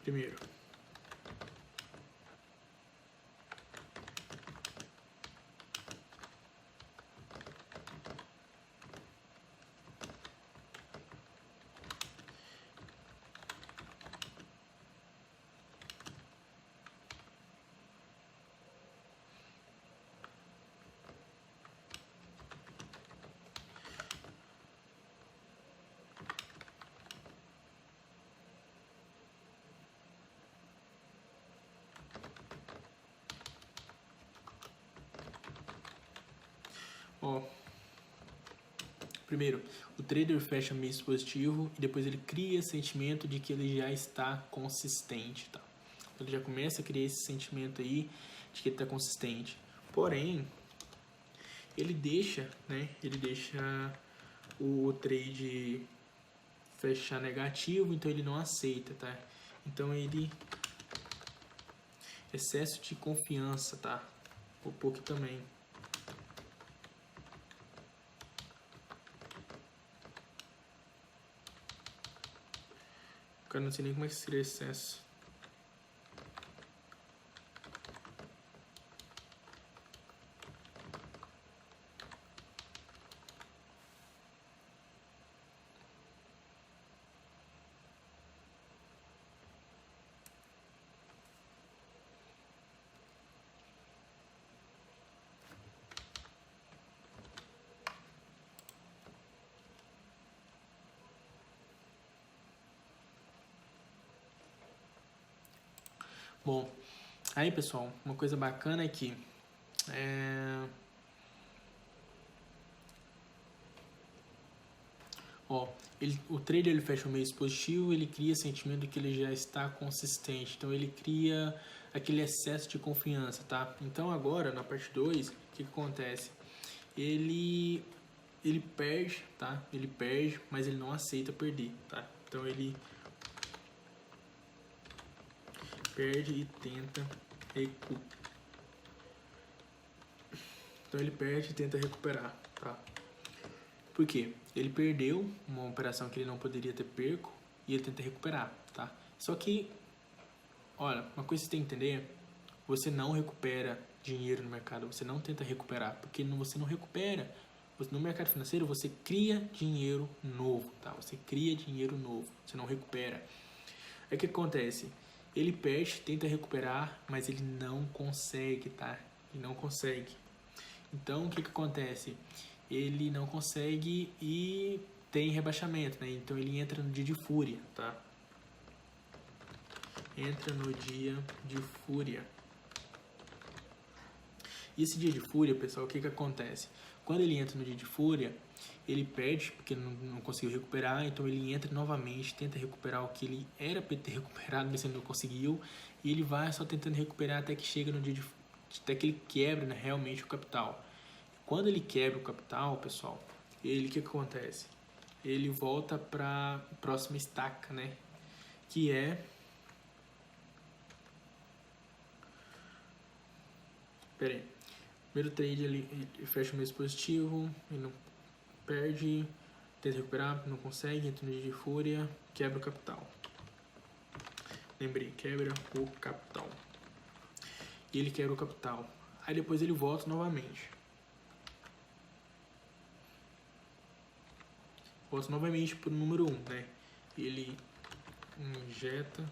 Primeiro. Primeiro, o trader fecha mês positivo e depois ele cria sentimento de que ele já está consistente, tá? Então, ele já começa a criar esse sentimento aí de que ele está consistente. Porém, ele deixa, né? Ele deixa o trade fechar negativo, então ele não aceita, tá? Então ele excesso de confiança, tá? Um pouco também. Cara, não sei nem como é que seria excesso. Bom, aí pessoal, uma coisa bacana é que o trader ele fecha o mês positivo, ele cria sentimento de que ele já está consistente, então ele cria aquele excesso de confiança, tá? Então agora, na parte 2, o que acontece? Ele perde, tá? Ele perde, mas ele não aceita perder, tá? Então ele perde e tenta recuperar. Então ele perde e tenta recuperar, tá? Por quê? Ele perdeu uma operação que ele não poderia ter perco e ele tenta recuperar, tá? Só que, olha, uma coisa que você tem que entender, você não recupera dinheiro no mercado, você não tenta recuperar, porque você não recupera. No mercado financeiro você cria dinheiro novo, tá? Você cria dinheiro novo, você não recupera. Aí o que acontece? Ele perde, tenta recuperar, mas ele não consegue, tá? Ele não consegue. Então, o que acontece? Ele não consegue e tem rebaixamento, né? Então, ele entra no dia de fúria, tá? Entra no dia de fúria. E esse dia de fúria, pessoal, o que acontece? Quando ele entra no dia de fúria, ele perde, porque não conseguiu recuperar, então ele entra novamente, tenta recuperar o que ele era para ter recuperado, mas ele não conseguiu, e ele vai só tentando recuperar até que chega no dia de até que ele quebra, né, realmente o capital. Quando ele quebra o capital, pessoal, o que acontece? ele volta para próxima estaca, né? Que é... Pera aí. Primeiro trade ele fecha o mês positivo, ele não perde, tenta recuperar, não consegue, entra no dia de fúria, quebra o capital. Lembrei, quebra o capital. E ele quebra o capital. Aí depois ele volta novamente. Volta novamente pro número 1, né? Ele injeta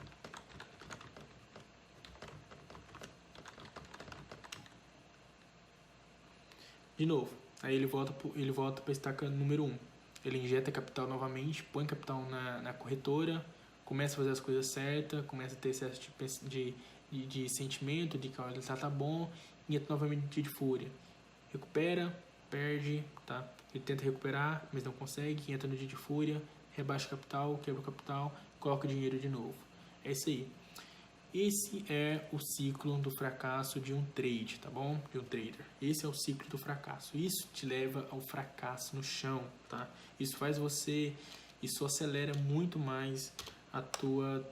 de novo. Aí ele volta para a estaca número 1. Ele injeta capital novamente, põe capital na corretora, começa a fazer as coisas certas, começa a ter excesso de sentimento, de que olha, tá bom, e entra novamente no dia de fúria. Recupera, perde, tá? Ele tenta recuperar, mas não consegue, entra no dia de fúria, rebaixa capital, quebra o capital, coloca dinheiro de novo. É isso aí. Esse é o ciclo do fracasso de um trade, tá bom? De um trader. Esse é o ciclo do fracasso. Isso te leva ao fracasso no chão, tá? Isso faz você... Isso acelera muito mais a tua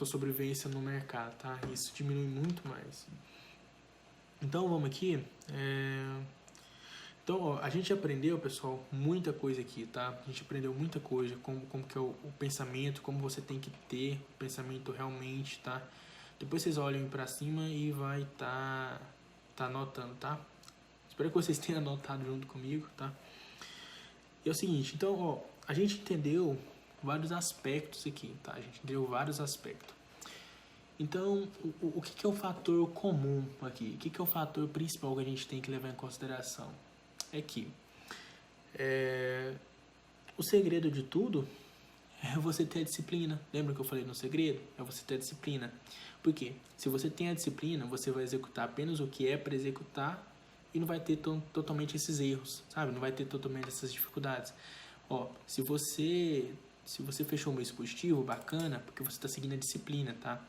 sobrevivência no mercado, tá? Isso diminui muito mais. Então, vamos aqui. Então, ó, a gente aprendeu, pessoal, muita coisa aqui, tá? A gente aprendeu muita coisa, como que é o pensamento, como você tem que ter o pensamento realmente, tá? Depois vocês olhem pra cima e vai tá anotando, tá? Espero que vocês tenham anotado junto comigo, tá? E é o seguinte, então, ó, a gente entendeu vários aspectos aqui, tá? A gente entendeu vários aspectos. Então, o que é o fator comum aqui? O que é o fator principal que a gente tem que levar em consideração? É que o segredo de tudo é você ter a disciplina. Lembra que eu falei no segredo? É você ter a disciplina. Por quê? Se você tem a disciplina, você vai executar apenas o que é para executar e não vai ter totalmente esses erros, sabe? Não vai ter totalmente essas dificuldades. Ó, se você fechou um mês positivo, bacana, porque você está seguindo a disciplina, tá?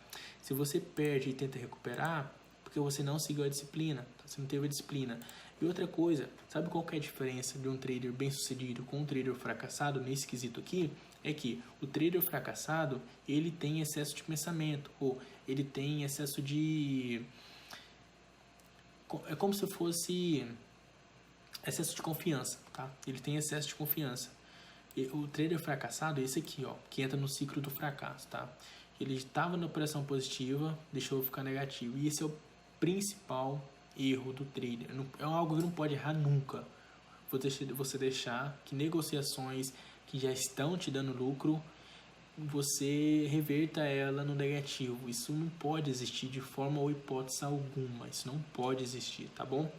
Se você perde e tenta recuperar, porque você não seguiu a disciplina, tá? Você não teve a disciplina. E outra coisa, sabe qual que é a diferença de um trader bem sucedido com um trader fracassado nesse quesito aqui? É que o trader fracassado, ele tem excesso de pensamento, ou ele tem excesso de... É como se fosse excesso de confiança, tá? Ele tem excesso de confiança. E o trader fracassado é esse aqui, ó, que entra no ciclo do fracasso, tá? Ele estava na operação positiva, deixou ficar negativo. E esse é o principal erro do trader. É algo que não pode errar nunca. Você deixar que negociações que já estão te dando lucro, você reverta ela no negativo. Isso não pode existir de forma ou hipótese alguma. Isso não pode existir, tá bom?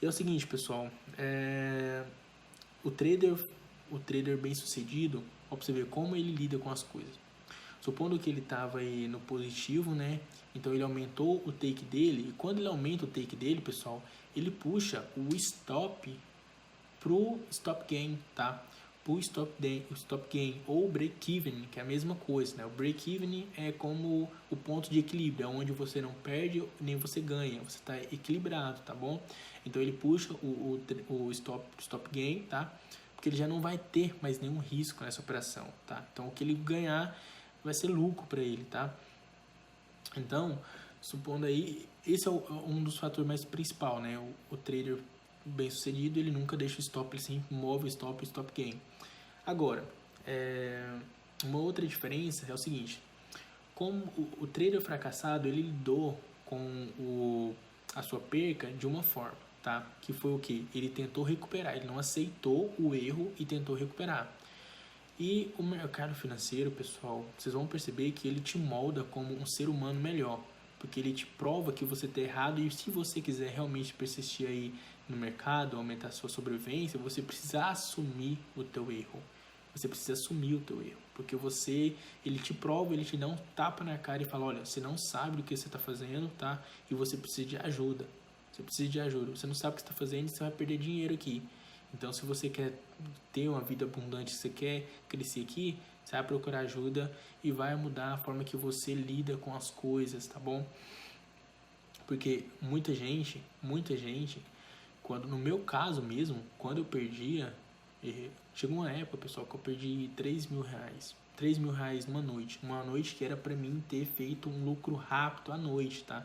E é o seguinte, pessoal. O trader bem sucedido, ó, pra você ver como ele lida com as coisas. Supondo que ele estava aí no positivo, né? Então ele aumentou o take dele. E quando ele aumenta o take dele, pessoal, ele puxa o stop pro stop gain, tá? Pro stop gain ou break even, que é a mesma coisa, né? O break even é como o ponto de equilíbrio, é onde você não perde nem você ganha, você está equilibrado, tá bom? Então ele puxa o stop gain, tá? Porque ele já não vai ter mais nenhum risco nessa operação, tá? Então o que ele ganhar vai ser lucro para ele, tá? Então, supondo aí, esse é um dos fatores mais principal, né? O trader bem sucedido, ele nunca deixa o stop, ele sempre move o stop gain. Agora, uma outra diferença é o seguinte, como o trader fracassado, ele lidou com a sua perca de uma forma, tá? Que foi o que? Ele tentou recuperar, ele não aceitou o erro e tentou recuperar. E o mercado financeiro, pessoal, vocês vão perceber que ele te molda como um ser humano melhor, porque ele te prova que você está errado e se você quiser realmente persistir aí no mercado, aumentar a sua sobrevivência, você precisa assumir o teu erro. Você precisa assumir o teu erro, porque ele te prova, ele te dá um tapa na cara e fala, olha, você não sabe do que você está fazendo, tá? E você precisa de ajuda. Você precisa de ajuda. Você não sabe o que você está fazendo e você vai perder dinheiro aqui. Então, se você quer ter uma vida abundante, se você quer crescer aqui, você vai procurar ajuda e vai mudar a forma que você lida com as coisas, tá bom? Porque muita gente, Quando, no meu caso mesmo, quando eu perdia, chegou uma época, pessoal, que eu perdi R$ 3.000. R$ 3.000 numa noite. Uma noite que era pra mim ter feito um lucro rápido à noite, tá?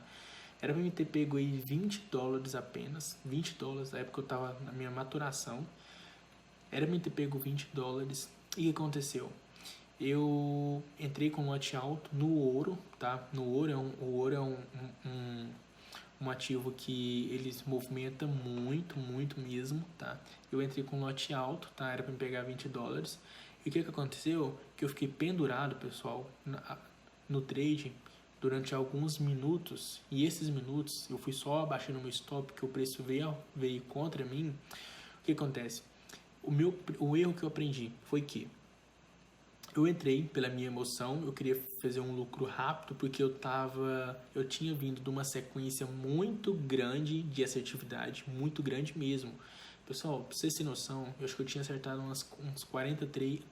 Era pra mim ter pego aí $20 apenas. $20, na época eu tava na minha maturação. Era pra mim ter pego $20. E o que aconteceu? Eu entrei com lote alto no ouro, tá? No ouro o ouro é um ativo que eles movimentam muito, muito mesmo, tá? Eu entrei com lote alto, tá? Era para me pegar $20. E o que aconteceu? Que eu fiquei pendurado, pessoal, no trade durante alguns minutos. E esses minutos eu fui só abaixando o meu stop, que o preço veio contra mim. O que acontece? O erro que eu aprendi foi que eu entrei pela minha emoção, eu queria fazer um lucro rápido porque eu tinha vindo de uma sequência muito grande de assertividade, muito grande mesmo. Pessoal, pra vocês terem noção, eu acho que eu tinha acertado uns 40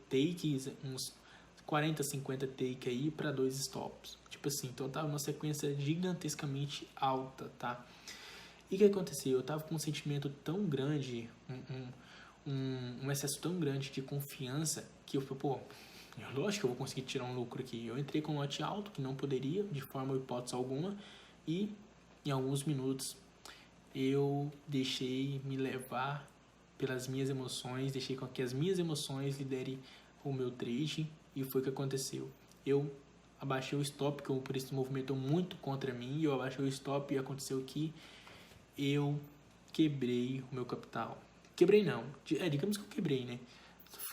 takes, uns 40, 50 takes aí para 2 stops. Tipo assim, então eu tava numa sequência gigantescamente alta, tá? E o que aconteceu? Eu tava com um sentimento tão grande, um excesso tão grande de confiança que eu falei, pô, lógico que eu vou conseguir tirar um lucro aqui. Eu entrei com um lote alto, que não poderia, de forma ou hipótese alguma, e em alguns minutos eu deixei me levar pelas minhas emoções, deixei com que as minhas emoções liderem o meu trade, e foi o que aconteceu. Eu abaixei o stop, porque o preço movimentou muito contra mim, eu abaixei o stop e aconteceu que eu quebrei o meu capital. Quebrei não, digamos que eu quebrei, né?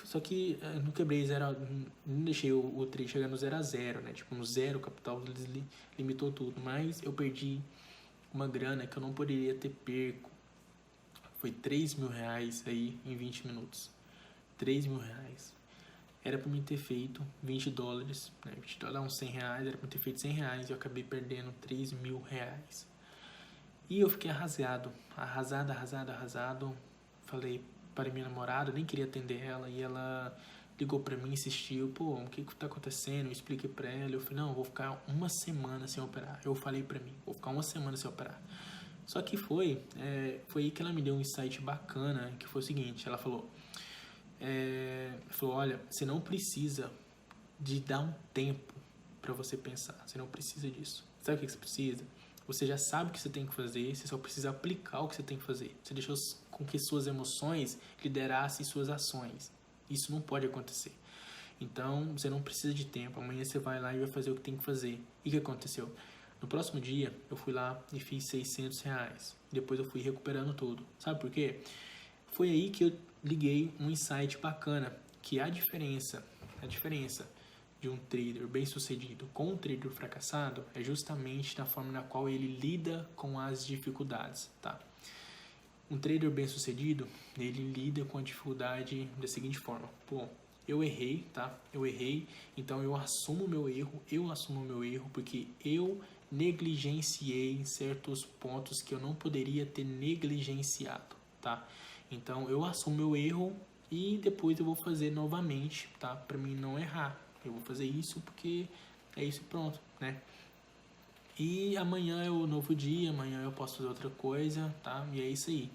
Só que não quebrei não deixei o trade chegar no 0 a 0, né? Tipo, no zero o capital limitou tudo, mas eu perdi uma grana que eu não poderia ter perco. Foi R$ 3.000 aí em 20 minutos. R$ 3.000. Era pra mim ter feito $20, né? $20 uns R$ 100, era pra mim ter feito R$ 100 e eu acabei perdendo R$ 3.000. E eu fiquei arrasado. Falei para minha namorada, nem queria atender ela, e ela ligou pra mim, insistiu, pô, o que tá acontecendo? Eu expliquei pra ela, eu falei, não, eu vou ficar uma semana sem operar. Eu falei pra mim, vou ficar uma semana sem operar. Só que foi aí que ela me deu um insight bacana, que foi o seguinte, ela falou, olha, você não precisa de dar um tempo pra você pensar, você não precisa disso. Sabe o que você precisa? Você já sabe o que você tem que fazer, você só precisa aplicar o que você tem que fazer. Você deixou com que suas emoções liderassem suas ações. Isso não pode acontecer. Então, você não precisa de tempo. Amanhã você vai lá e vai fazer o que tem que fazer. E o que aconteceu? No próximo dia, eu fui lá e fiz R$ 600. Depois eu fui recuperando tudo. Sabe por quê? Foi aí que eu liguei um insight bacana, que a diferença de um trader bem sucedido com um trader fracassado é justamente na forma na qual ele lida com as dificuldades, tá? Um trader bem sucedido, ele lida com a dificuldade da seguinte forma: pô, eu errei, tá? Eu errei, então eu assumo o meu erro porque eu negligenciei certos pontos que eu não poderia ter negligenciado, tá? Então eu assumo meu erro e depois eu vou fazer novamente, tá? Para mim não errar. Eu vou fazer isso porque é isso e pronto, né? E amanhã é o novo dia, amanhã eu posso fazer outra coisa, tá? E é isso aí.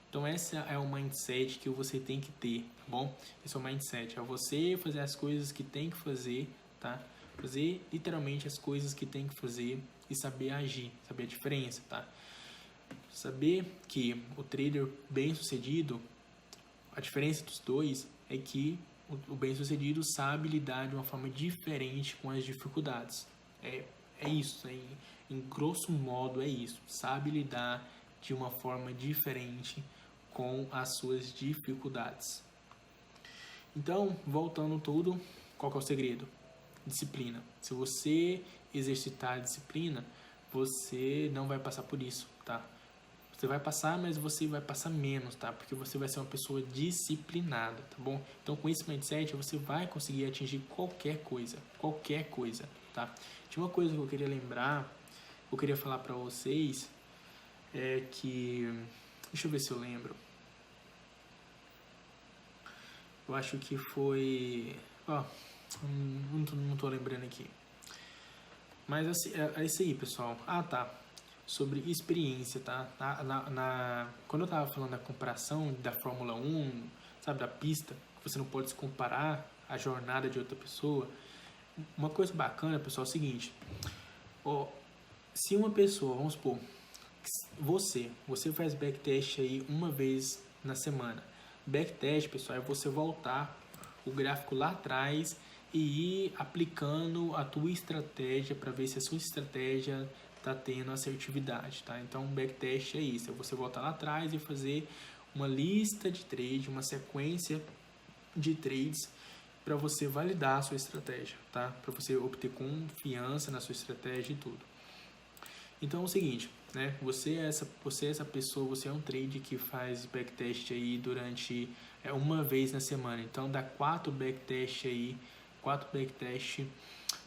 Então esse é o mindset que você tem que ter, tá bom? Esse é o mindset, é você fazer as coisas que tem que fazer, tá? Fazer literalmente as coisas que tem que fazer e saber agir, saber a diferença, tá? Saber que o trader bem sucedido, a diferença dos dois é que o bem-sucedido sabe lidar de uma forma diferente com as dificuldades. É isso, em grosso modo é isso. Sabe lidar de uma forma diferente com as suas dificuldades. Então, voltando tudo, qual que é o segredo? Disciplina. Se você exercitar a disciplina, você não vai passar por isso, tá? Você vai passar, mas você vai passar menos, tá? Porque você vai ser uma pessoa disciplinada, tá bom? Então, com esse mindset, você vai conseguir atingir qualquer coisa, tá? Tinha uma coisa que eu queria lembrar, eu queria falar pra vocês, é que... Deixa eu ver se eu lembro. Eu acho que foi... não tô lembrando aqui. Mas assim, é isso aí, pessoal. Ah, tá. sobre experiência, tá? Quando eu tava falando da comparação da Fórmula 1, sabe, da pista, que você não pode se comparar a jornada de outra pessoa, uma coisa bacana, pessoal, é o seguinte, ó, se uma pessoa, vamos supor, você faz backtest aí uma vez na semana. Backtest, pessoal, é você voltar o gráfico lá atrás e ir aplicando a tua estratégia para ver se a sua estratégia está tendo assertividade, tá? Então, backtest é isso, é você voltar lá atrás e fazer uma lista de trade, uma sequência de trades para você validar a sua estratégia, tá? Para você obter confiança na sua estratégia e tudo. Então é o seguinte, né? Você é essa pessoa, você é um trader que faz backtest aí durante uma vez na semana. Então dá 4 backtest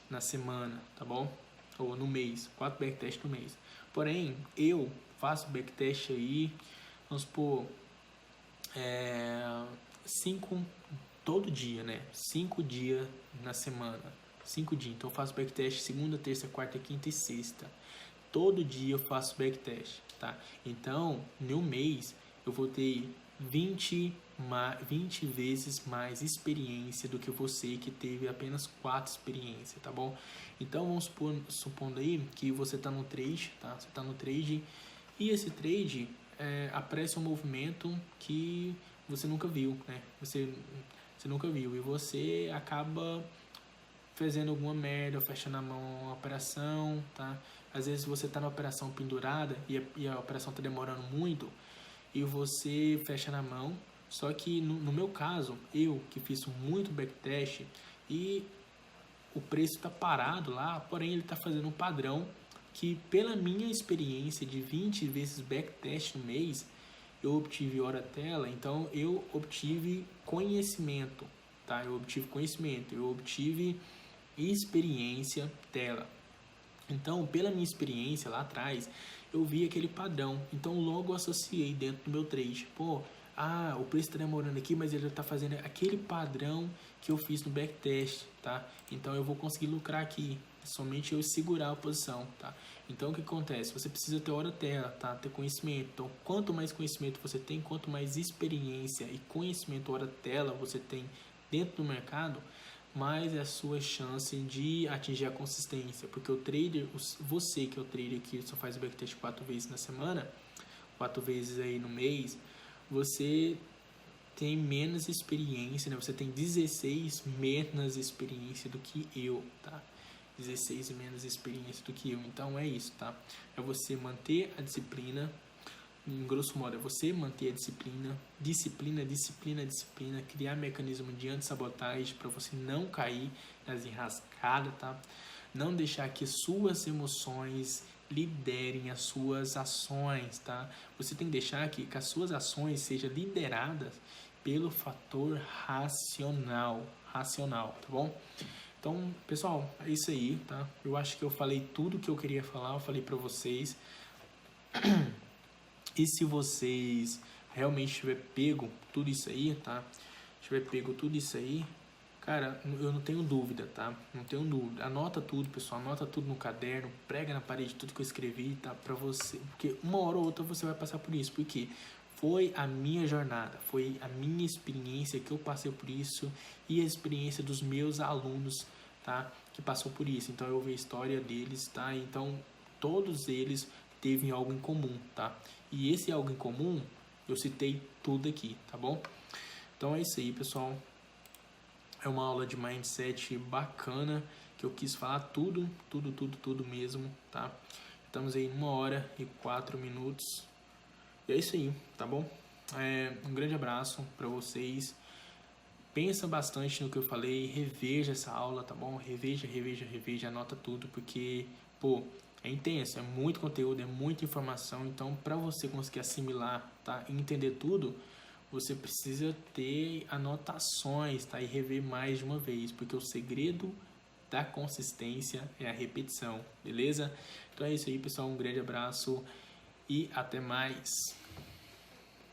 na semana, tá bom? Ou no mês, 4 backtest no mês. Porém, eu faço backtest aí, vamos supor, 5 todo dia, né? 5 dias na semana. 5 dias. Então eu faço backtest segunda, terça, quarta, quinta e sexta. Todo dia eu faço backtest, tá? Então, no mês, eu vou ter 20 vezes mais experiência do que você que teve apenas 4 experiências, tá bom? Então, vamos supondo aí que você tá no trade, tá? Você tá no trade e esse trade aparece um movimento que você nunca viu, né? Você nunca viu e você acaba fazendo alguma merda, fechando a mão uma operação, tá? Às vezes você tá na operação pendurada e a operação tá demorando muito e você fecha na mão. Só que no meu caso, eu que fiz muito backtest e o preço tá parado lá, porém ele tá fazendo um padrão que pela minha experiência de 20 vezes backtest no mês, eu obtive hora tela, então eu obtive conhecimento, tá? Eu obtive experiência tela. Então, pela minha experiência lá atrás, eu vi aquele padrão. Então, logo associei dentro do meu trade. O preço está demorando aqui, mas ele está fazendo aquele padrão que eu fiz no backtest, tá? Então, eu vou conseguir lucrar aqui. É somente eu segurar a posição, tá? Então, o que acontece? Você precisa ter hora tela, tá? Ter conhecimento. Então, quanto mais conhecimento você tem, quanto mais experiência e conhecimento hora tela você tem dentro do mercado, mais é a sua chance de atingir a consistência, porque o trader, você que é o trader que só faz o backtest 4 vezes na semana, 4 vezes aí no mês, você tem menos experiência, né? Você tem 16 menos experiência do que eu, tá? 16 menos experiência do que eu, então é isso, tá? É você manter a disciplina. Em grosso modo, é você manter a disciplina, criar mecanismo de anti-sabotagem para você não cair nas enrascadas, tá? Não deixar que suas emoções liderem as suas ações, tá? Você tem que deixar que as suas ações sejam lideradas pelo fator racional, tá bom? Então, pessoal, é isso aí, tá? Eu acho que eu falei tudo que eu queria falar, eu falei para vocês. E se vocês realmente tiver pego tudo isso aí, tá? Cara, eu não tenho dúvida, tá? Não tenho dúvida. Anota tudo, pessoal. Anota tudo no caderno. Prega na parede tudo que eu escrevi, tá? Pra você. Porque uma hora ou outra você vai passar por isso. Porque foi a minha jornada. Foi a minha experiência que eu passei por isso. E a experiência dos meus alunos, tá? Que passou por isso. Então eu vi a história deles, tá? Então todos eles teve algo em comum, tá? E esse algo em comum, eu citei tudo aqui, tá bom? Então é isso aí, pessoal. É uma aula de mindset bacana, que eu quis falar tudo mesmo, tá? Estamos aí em 1h04. E é isso aí, tá bom? Um grande abraço para vocês. Pensa bastante no que eu falei, reveja essa aula, tá bom? Reveja, anota tudo, porque, é intenso, é muito conteúdo, é muita informação. Então, para você conseguir assimilar, tá, e entender tudo, você precisa ter anotações, tá, e rever mais de uma vez, porque o segredo da consistência é a repetição, beleza? Então é isso aí, pessoal, um grande abraço e até mais.